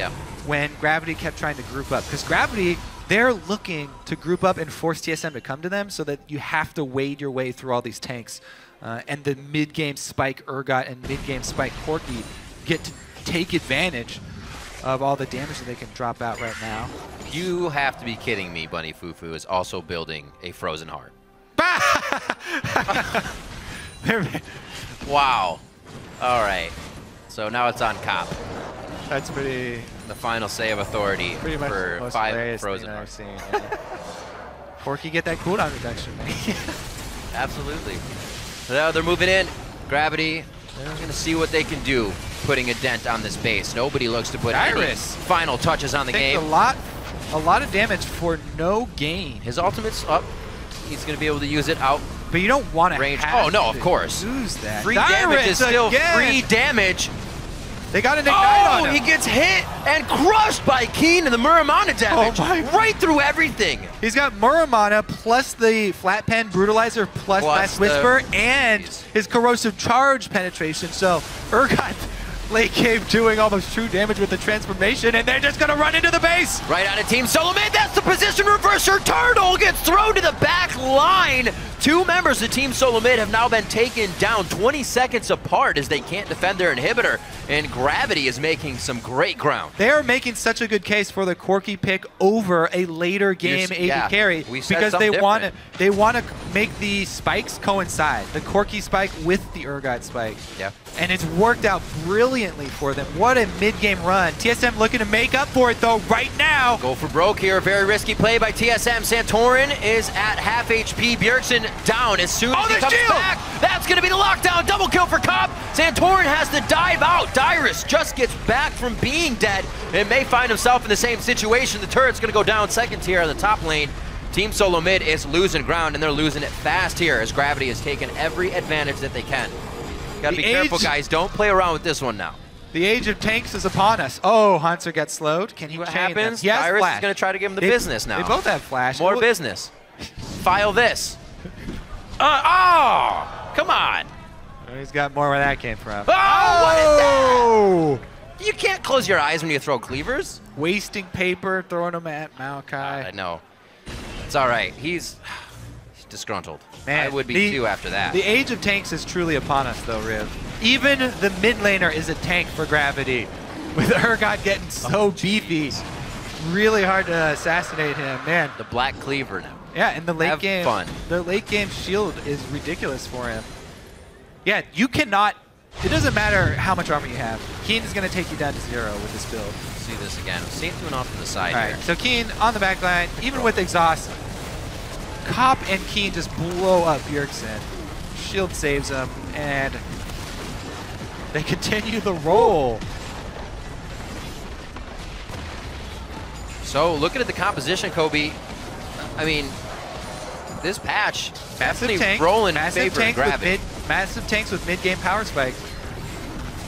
when Gravity kept trying to group up. Because Gravity, they're looking to group up and force TSM to come to them so that you have to wade your way through all these tanks. And the mid-game spike Urgot and mid-game spike Corki get to take advantage of all the damage that they can drop out right now. You have to be kidding me. Bunny Fufu is also building a Frozen Heart. Wow. All right. So now it's on Cop. That's pretty... The final say of authority for 5 Frozen Hearts. Corki get that cooldown reduction, man. Absolutely. So they're moving in. Gravity, they're going to see what they can do, putting a dent on this base. Nobody looks to put any final touches on the game. A lot of damage for no gain. His ultimate's up. He's going to be able to use it out. But you don't want to range. Oh, no, of course. Use that. Free damage is still free damage. They got an ignite on him. He gets hit and crushed by Keen and the Muramana damage. Right through everything. He's got Muramana plus the Flat Pen Brutalizer plus Blast Whisper and his Corrosive Charge penetration. So Urgot late game doing almost true damage with the transformation, and they're just going to run into the base. Right on a Team Solo Mid. That's the position reverser. Turtle gets thrown to the back line. Two members of Team Solo Mid have now been taken down 20 seconds apart as they can't defend their inhibitor, and Gravity is making some great ground. They're making such a good case for the Corki pick over a later game AD carry because they want to make the spikes coincide. The Corki spike with the Urgot spike. Yeah. And it's worked out brilliantly for them. What a mid-game run. TSM looking to make up for it though right now. Go for broke here. Very risky play by TSM. Santorin is at half HP. Bjergsen down as soon as he comes back. That's going to be the lockdown. Double kill for Cop. Santorin has to dive out. Dyrus just gets back from being dead and may find himself in the same situation. The turret's going to go down second tier on the top lane. Team Solo Mid is losing ground, and they're losing it fast here as Gravity has taken every advantage that they can. Gotta be careful, guys. Don't play around with this one now. The age of tanks is upon us. Oh, Hanser gets slowed. Can he What chain happens? them? Dyrus is going to try to give him the business now. They both have flash. More business. File this. Oh, come on. Oh, he's got more where that came from. Oh, what is that? You can't close your eyes when you throw cleavers. Wasting paper, throwing them at Maokai. I know. It's all right. He's disgruntled. Man, I would be too after that. The age of tanks is truly upon us, though, Riv. Even the mid laner is a tank for Gravity. With Urgot getting so beefy, really hard to assassinate him, man. The black cleaver now. Yeah, and the late game, fun. The late game shield is ridiculous for him. Yeah, you cannot. It doesn't matter how much armor you have. Keen is going to take you down to 0 with this build. See this again. Saint doing off to the side All here. right, so Keen on the back line, even with exhaust. Cop and Keen just blow up Bjergsen. Shield saves him, and they continue the roll. So looking at the composition, Kobe, I mean, this patch definitely rolling in favor of Gravity. Massive tanks with mid-game power spike.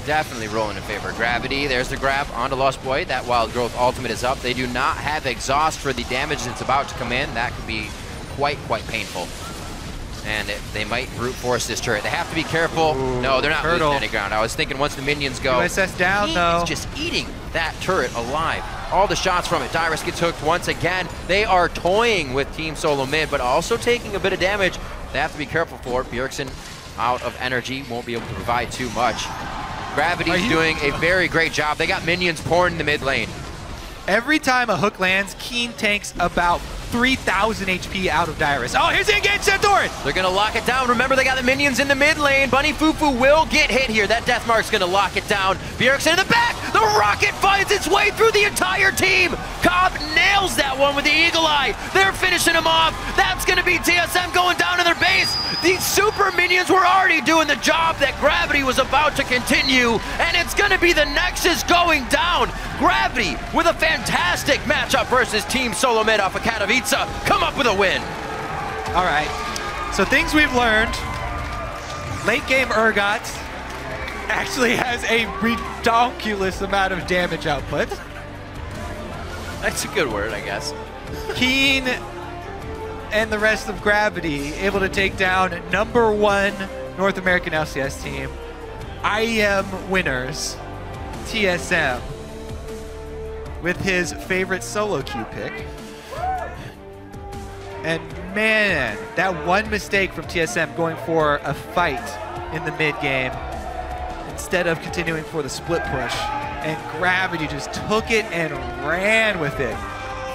Definitely rolling in favor of Gravity. There's the grab onto Lost Boy. That Wild Growth ultimate is up. They do not have exhaust for the damage that's about to come in. That could be quite painful. And they might brute force this turret. They have to be careful. Ooh, no, they're not losing any ground. I was thinking once the minions go, USS down though. He's just eating that turret alive. All the shots from it. Dyrus gets hooked once again. They are toying with Team Solo Mid, but also taking a bit of damage. They have to be careful for it. Bjergsen out of energy, won't be able to provide too much. Gravity's doing a very great job. They got minions pouring in the mid lane. Every time a hook lands, Keen takes about 3,000 HP out of Dyrus. Oh, here's the engage Santorin! They're gonna lock it down. Remember, they got the minions in the mid lane. Bunny Fufu will get hit here. That death mark's gonna lock it down. Bjergsen in the back. The rocket finds its way through the entire team. Cobb nails that one with the eagle eye. They're finishing him off. That's gonna be TSM going down to their base. These super minions were already doing the job that Gravity was about to continue, and it's gonna be the Nexus going down. Gravity with a fantastic matchup versus Team Solo Mid off of Katowice. Come up with a win. All right, so things we've learned. Late game Urgot actually has a ridiculous amount of damage output. That's a good word, I guess. Keen and the rest of Gravity able to take down #1 North American LCS team. IEM winners, TSM, with his favorite solo queue pick. And man, that one mistake from TSM going for a fight in the mid game instead of continuing for the split push. And Gravity just took it and ran with it,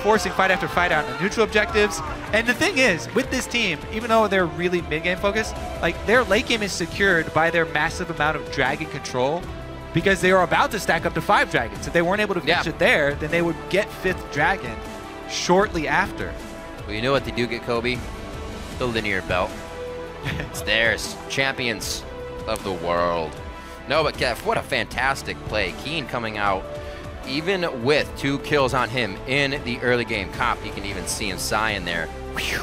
forcing fight after fight out on neutral objectives. And the thing is, with this team, even though they're really mid-game focused, like their late game is secured by their massive amount of dragon control, because they were about to stack up to 5 dragons. If they weren't able to finish it there, then they would get 5th dragon shortly after. Well, you know what they do get, Kobe? The linear belt. It's theirs. Champions of the world. No, but Kev, what a fantastic play. Keen coming out, even with 2 kills on him in the early game. Cop, you can even see him sighing there. Whew.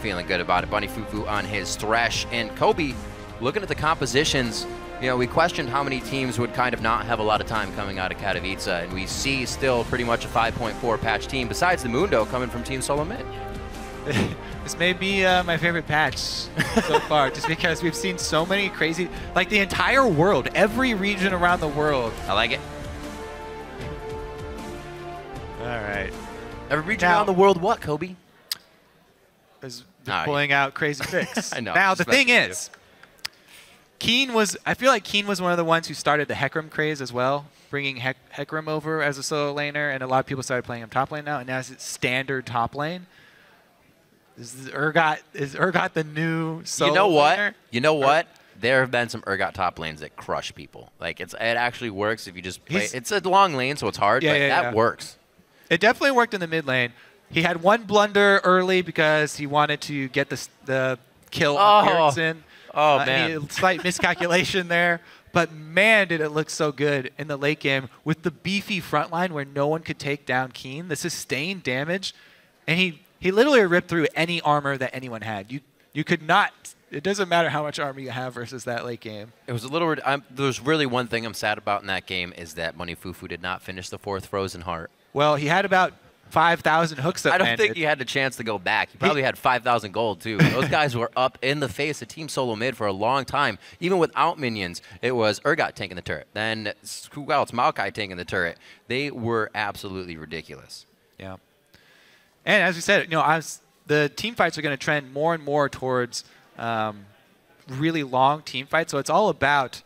Feeling good about it. Bunny Fufu on his Thresh. And Kobe, looking at the compositions, you know, we questioned how many teams would kind of not have a lot of time coming out of Katowice, and we see still pretty much a 5.4 patch team, besides the Mundo coming from Team Solo Mid. This may be my favorite patch so far, just because we've seen so many crazy, like the entire world, every region around the world. I like it. All right. Every region around the world what, Kobe? As pulling out crazy tricks. I know. Now, the thing is, I feel like Keen was one of the ones who started the Hecarim craze as well, bringing Hecarim over as a solo laner, and a lot of people started playing him top lane now, and now it's standard top lane. Is Urgot the new solo laner? You know what? There have been some Urgot top lanes that crush people. Like it actually works if you just play. It's a long lane, so it's hard, but that works. It definitely worked in the mid lane. He had one blunder early because he wanted to get the kill on Bjergsen. Oh, man. Slight miscalculation there. But, man, did it look so good in the late game with the beefy front line where no one could take down Keen, the sustained damage. And he literally ripped through any armor that anyone had. You could not – it doesn't matter how much armor you have versus that late game. It was a little – there's really one thing I'm sad about in that game is that Money Fufu did not finish the 4th Frozen Heart. Well, he had about 5,000 hooks up. I don't think he had the chance to go back. He probably had 5,000 gold, too. Those guys were up in the face of Team Solo Mid for a long time. Even without minions, it was Urgot taking the turret. Then who else? Maokai taking the turret. They were absolutely ridiculous. Yeah. And as we said, the team fights are going to trend more and more towards really long team fights. So it's all about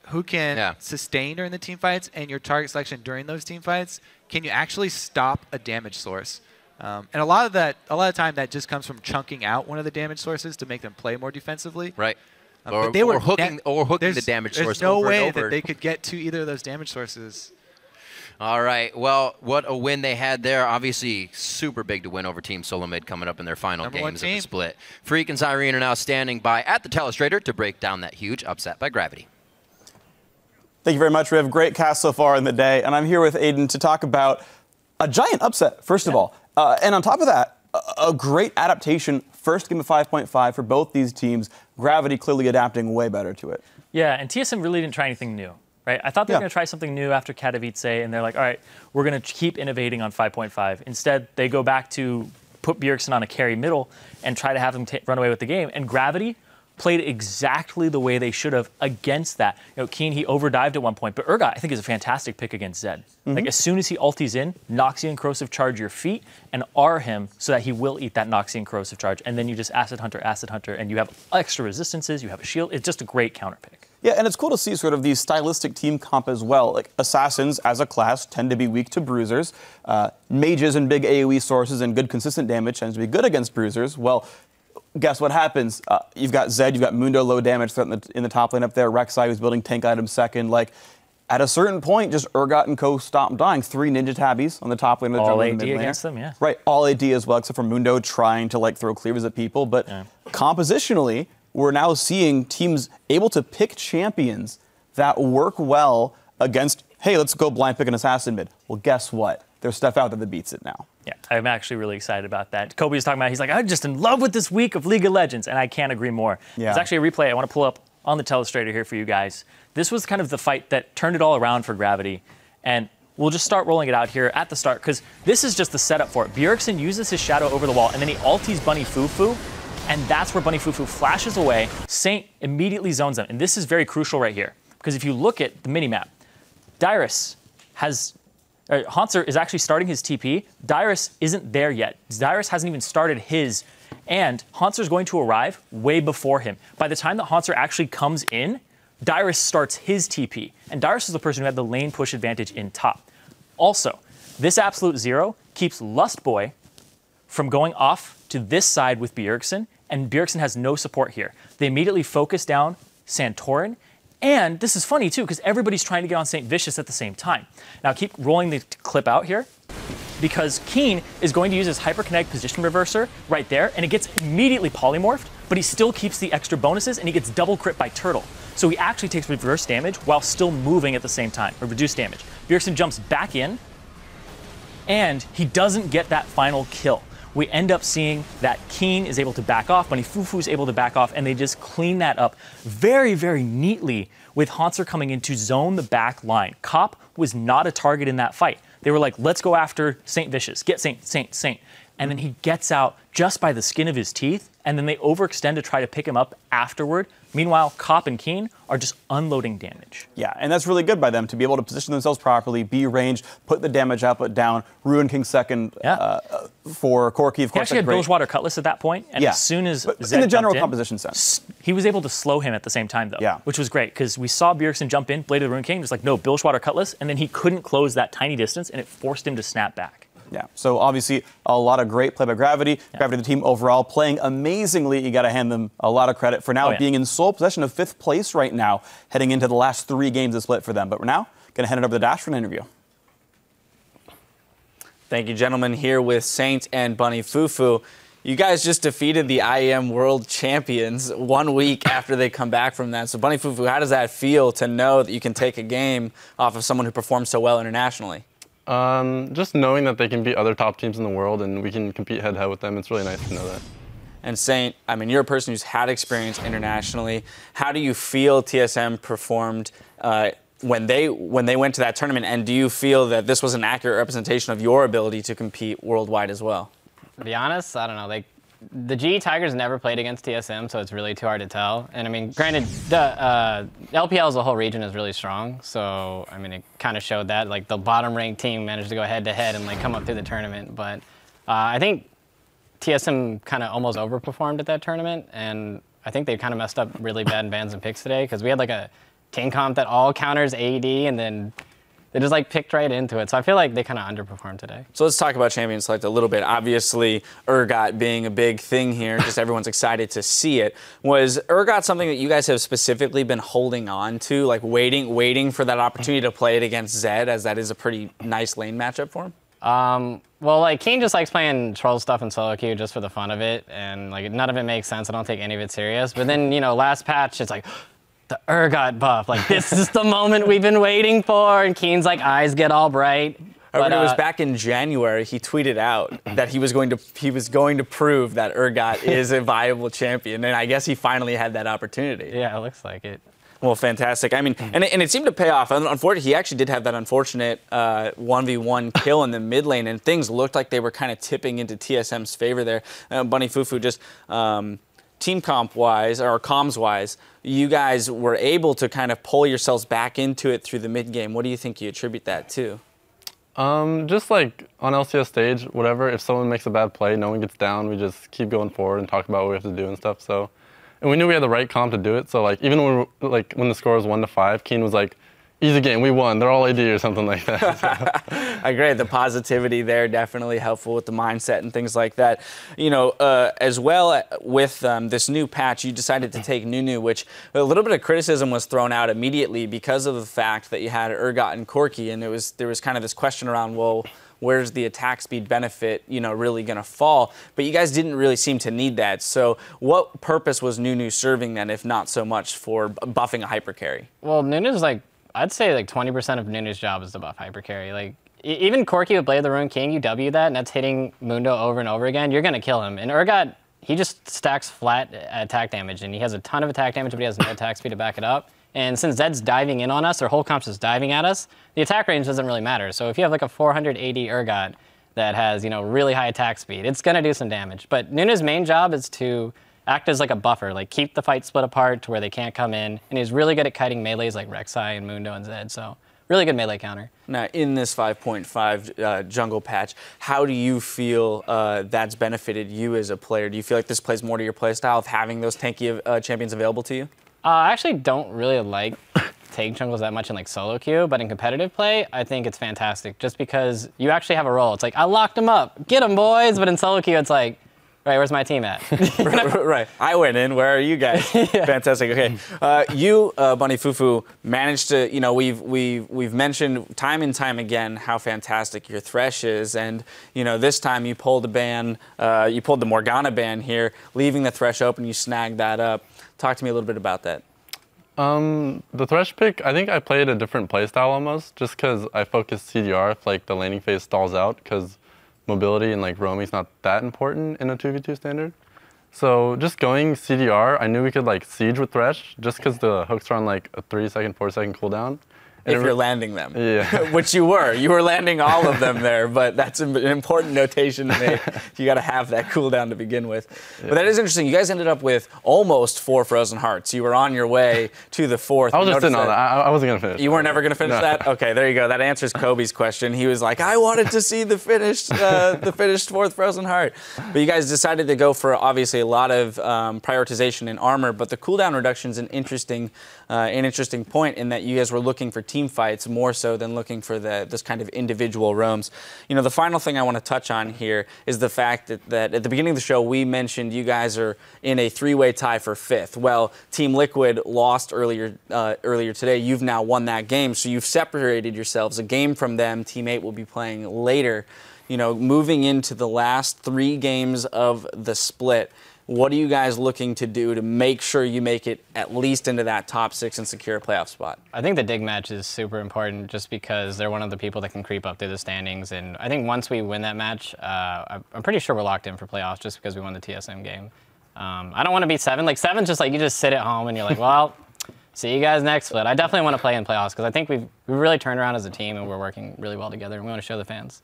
who can sustain during the team fights and your target selection during those team fights. Can you actually stop a damage source? And a lot of the time that just comes from chunking out one of the damage sources to make them play more defensively. Right. But they were hooking the damage source There's no over way and over. that they could get to either of those damage sources. All right. Well, what a win they had there. Obviously, super big to win over Team Solo Mid coming up in their final games of the split. Freak and Cyrene are now standing by at the telestrator to break down that huge upset by Gravity. Thank you very much. We have a great cast so far in the day, and I'm here with Aiden to talk about a giant upset, first of all. And on top of that, a great adaptation. First game of 5.5 for both these teams. Gravity clearly adapting way better to it. Yeah, and TSM really didn't try anything new. Right? I thought they were going to try something new after Katowice, and they're like, all right, we're going to keep innovating on 5.5. Instead, they go back to put Bjergsen on a carry middle and try to have him run away with the game. And Gravity played exactly the way they should have against that. Keen, he overdived at one point, but Urgot, I think, is a fantastic pick against Zed. Like, as soon as he ulties in, Noxian Corrosive Charge your feet and R him so that he will eat that Noxian Corrosive Charge. And then you just Acid Hunter, and you have extra resistances, you have a shield. It's just a great counter pick. Yeah, and it's cool to see sort of these stylistic team comp as well. Like, Assassins, as a class, tend to be weak to Bruisers. Mages and big AoE sources and good consistent damage tends to be good against Bruisers. Well, guess what happens? You've got Zed, you've got Mundo low damage threat in the top lane up there. Rek'Sai who's building tank items second. Like, at a certain point, just Urgot and co stop dying. 3 ninja tabbies on the top lane of the jungle. All AD against them, yeah. Right, all AD as well, except for Mundo trying to like throw cleavers at people. But compositionally, we're now seeing teams able to pick champions that work well against, hey, let's go blind pick an assassin mid. Well, guess what? There's stuff out there that beats it now. Yeah, I'm actually really excited about that. Kobe was talking about, he's like, I'm just in love with this week of League of Legends, and I can't agree more. Yeah. There's actually a replay I want to pull up on the telestrator here for you guys. This was kind of the fight that turned it all around for Gravity, and we'll just start rolling it out here at the start, because this is just the setup for it. Bjergsen uses his shadow over the wall, and then he ulties Bunny Fufu, and that's where Bunny Fufu flashes away. Saint immediately zones them, and this is very crucial right here, because if you look at the minimap, Dyrus has... Hauntzer is actually starting his TP. Dyrus isn't there yet. Dyrus hasn't even started his, and Hauntzer going to arrive way before him. By the time that Hauntzer actually comes in, Dyrus starts his TP, and Dyrus is the person who had the lane push advantage in top. Also, this Absolute Zero keeps Lust Boy from going off to this side with Bjergsen, and Bjergsen has no support here. They immediately focus down Santorin, and this is funny too, because everybody's trying to get on St. Vicious at the same time. Now keep rolling the clip out here, because Keen is going to use his Hyperkinetic Position Reverser right there, and it gets immediately polymorphed, but he still keeps the extra bonuses, and he gets double crit by Turtle. So he actually takes reverse damage while still moving at the same time, or reduced damage. Bjergsen jumps back in, and he doesn't get that final kill. We end up seeing that Keen is able to back off, Bunny Fufu is able to back off, and they just clean that up very, very neatly with Hauntzer coming in to zone the back line. Cop was not a target in that fight. They were like, let's go after St. Vicious, get Saint. and then he gets out just by the skin of his teeth, and then they overextend to try to pick him up afterward. Meanwhile, Kopp and Keen are just unloading damage. Yeah, and that's really good by them to be able to position themselves properly, be ranged, put the damage output down, ruin King's second for Corki. Of course, he actually had Bilgewater Cutlass at that point, and as soon as Zed in the general jumped composition sense, he was able to slow him at the same time, though, which was great, because we saw Bjergsen jump in, Blade of the Ruined King, just like, no, Bilgewater Cutlass, and then he couldn't close that tiny distance, and it forced him to snap back. Yeah, so obviously a lot of great play by Gravity. Gravity, the team overall, playing amazingly. You got to hand them a lot of credit for now being in sole possession of 5th place right now, heading into the last 3 games of split for them. But we're now going to hand it over to Dash for an interview. Thank you, gentlemen. Here with Saint and Bunny Fufu. You guys just defeated the IEM World Champions 1 week after they come back from that. So, Bunny Fufu, how does that feel to know that you can take a game off of someone who performs so well internationally? Just knowing that they can beat other top teams in the world and we can compete head-to-head with them, it's really nice to know that. And Saint, I mean, you're a person who's had experience internationally. How do you feel TSM performed when they went to that tournament? And do you feel that this was an accurate representation of your ability to compete worldwide as well? To be honest, I don't know. Like, the GE Tigers never played against TSM, so it's really too hard to tell. And I mean, granted, the LPL as a whole region is really strong, so I mean, it kind of showed that. Like, the bottom-ranked team managed to go head-to-head and like come up through the tournament. But I think TSM kind of almost overperformed at that tournament, and I think they kind of messed up really bad in bans and picks today, because we had like a team comp that all counters AD, and then they just like picked right into it. So I feel like they kind of underperformed today. So let's talk about Champion Select a little bit. Obviously, Urgot being a big thing here, just everyone's excited to see it. Was Urgot something that you guys have specifically been holding on to, like waiting for that opportunity to play it against Zed, as that is a pretty nice lane matchup for him? Well, like, Keen just likes playing troll stuff in solo queue just for the fun of it, and like none of it makes sense. I don't take any of it serious. But then, you know, last patch, it's like, the Urgot buff, like, this is the moment we've been waiting for, and Keen's like eyes get all bright. But it was back in January. He tweeted out that he was going to prove that Urgot is a viable champion, and I guess he finally had that opportunity. Yeah, it looks like it. Well, fantastic. I mean, and it seemed to pay off. Unfortunately, he actually did have that unfortunate 1v1 kill in the mid lane, and things looked like they were kind of tipping into TSM's favor there. Bunny Fufu, just team comp-wise, or comms-wise, you guys were able to kind of pull yourselves back into it through the mid game. What do you think you attribute that to? Just like on LCS stage, whatever, if someone makes a bad play, no one gets down, we just keep going forward and talk about what we have to do and stuff. So, and we knew we had the right comp to do it. So like, even when the score was 1-5, Keen was like, easy game, we won. They're all AD or something like that. So. I agree. The positivity there definitely helpful with the mindset and things like that. You know, as well with this new patch, you decided to take Nunu, which a little bit of criticism was thrown out immediately because of the fact that you had Urgot and Corki, and there was kind of this question around, well, where's the attack speed benefit, you know, really going to fall? But you guys didn't really seem to need that. So what purpose was Nunu serving then, if not so much for buffing a hyper carry? Well, Nunu's like, I'd say like 20% of Nunu's job is to buff hyper carry. Like, even Corki with Blade of the Ruined King, you W that, and that's hitting Mundo over and over again, you're going to kill him. And Urgot, he just stacks flat attack damage, and he has a ton of attack damage, but he has no attack speed to back it up. And since Zed's diving in on us, their whole comp's just diving at us, the attack range doesn't really matter. So if you have like a 480 Urgot that has, you know, really high attack speed, it's going to do some damage. But Nunu's main job is to act as like a buffer, like keep the fight split apart to where they can't come in. And he's really good at kiting melees like Rek'Sai and Mundo and Zed. So really good melee counter. Now, in this 5.5 jungle patch, how do you feel that's benefited you as a player? Do you feel like this plays more to your play style of having those tanky champions available to you? I actually don't really like tank jungles that much in like solo queue, but in competitive play, I think it's fantastic just because you actually have a role. It's like, I locked him up, get him, boys. But in solo queue, it's like, right, where's my team at? Right, I went in. Where are you guys? Yeah. Fantastic. Okay, you, Bunny Fufu, managed to. You know, we've mentioned time and time again how fantastic your Thresh is, and you know this time you pulled a ban. You pulled the Morgana ban here, leaving the Thresh open. You snagged that up. Talk to me a little bit about that. The Thresh pick, I think I played a different playstyle almost, just because I focused CDR if like the laning phase stalls out, because mobility and like roaming is not that important in a 2v2 standard. So just going CDR, I knew we could like siege with Thresh just because the hooks are on like a 3-second, 4-second cooldown. If you're landing them. Yeah. Which you were. You were landing all of them there, but that's an important notation to make. You got to have that cooldown to begin with. But that is interesting. You guys ended up with almost 4 Frozen Hearts. You were on your way to the 4th. I was just sitting on that. I wasn't going to finish. You weren't never going to finish that? Okay, there you go. That answers Kobe's question. He was like, I wanted to see the finished 4th Frozen Heart. But you guys decided to go for, obviously, a lot of prioritization in armor, but the cooldown reduction is an interesting point in that you guys were looking for team fights more so than looking for this kind of individual roams. You know, the final thing I want to touch on here is the fact that at the beginning of the show, we mentioned you guys are in a 3-way tie for 5th. Well, Team Liquid lost earlier today. You've now won that game, so you've separated yourselves a game from them. Team 8 will be playing later. You know, moving into the last 3 games of the split, what are you guys looking to do to make sure you make it at least into that top 6 and secure a playoff spot? I think the dig match is super important just because they're one of the people that can creep up through the standings. And I think once we win that match, I'm pretty sure we're locked in for playoffs just because we won the TSM game. I don't want to beat 7. Like, 7's just like you just sit at home and you're like, well, see you guys next split. I definitely want to play in playoffs because I think we've really turned around as a team and we're working really well together and we want to show the fans.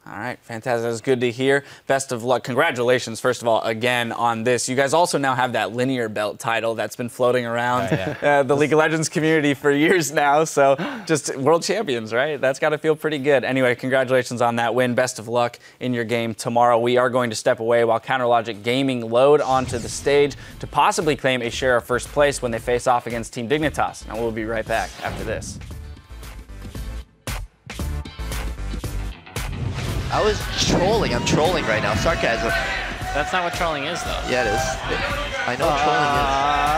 All right, fantastic. That's good to hear. Best of luck. Congratulations, first of all, again on this. You guys also now have that linear belt title that's been floating around the League of Legends community for years now. So just world champions, right? That's got to feel pretty good. Anyway, congratulations on that win. Best of luck in your game tomorrow. We are going to step away while Counterlogic Gaming load onto the stage to possibly claim a share of first place when they face off against Team Dignitas. And we'll be right back after this. I was trolling. I'm trolling right now. Sarcasm. That's not what trolling is, though. Yeah, it is. I know what trolling is.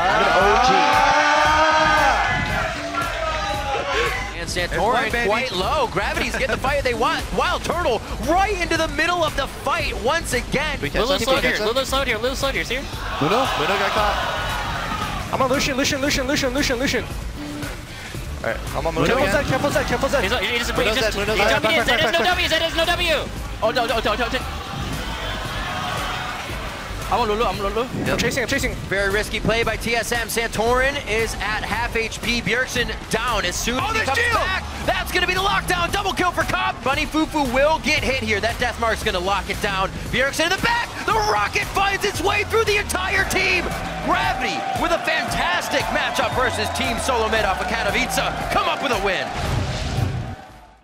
I'm an OG. And Santorin quite low. Gravity's getting the fight they want. Wild Turtle right into the middle of the fight once again. Lulu's slowed here. Lulu's slowed here. Lulu's slowed here. See her? Luno got caught. I'm on Lucian. Alright, I'm on Muno again. Careful Zed. He just Zed is no W. Zed is no W. Oh, no. I'm on Lulu. Yep. I'm chasing. Very risky play by TSM. Santorin is at half HP. Bjergsen down as soon as he comes back. That's going to be the lockdown. Double kill for Cop. Bunny Fufu will get hit here. That death mark's going to lock it down. Bjergsen in the back. The rocket finds its way through the entire team. Gravity with a fantastic matchup versus Team Solo Mid off of Katowice. Come up with a win.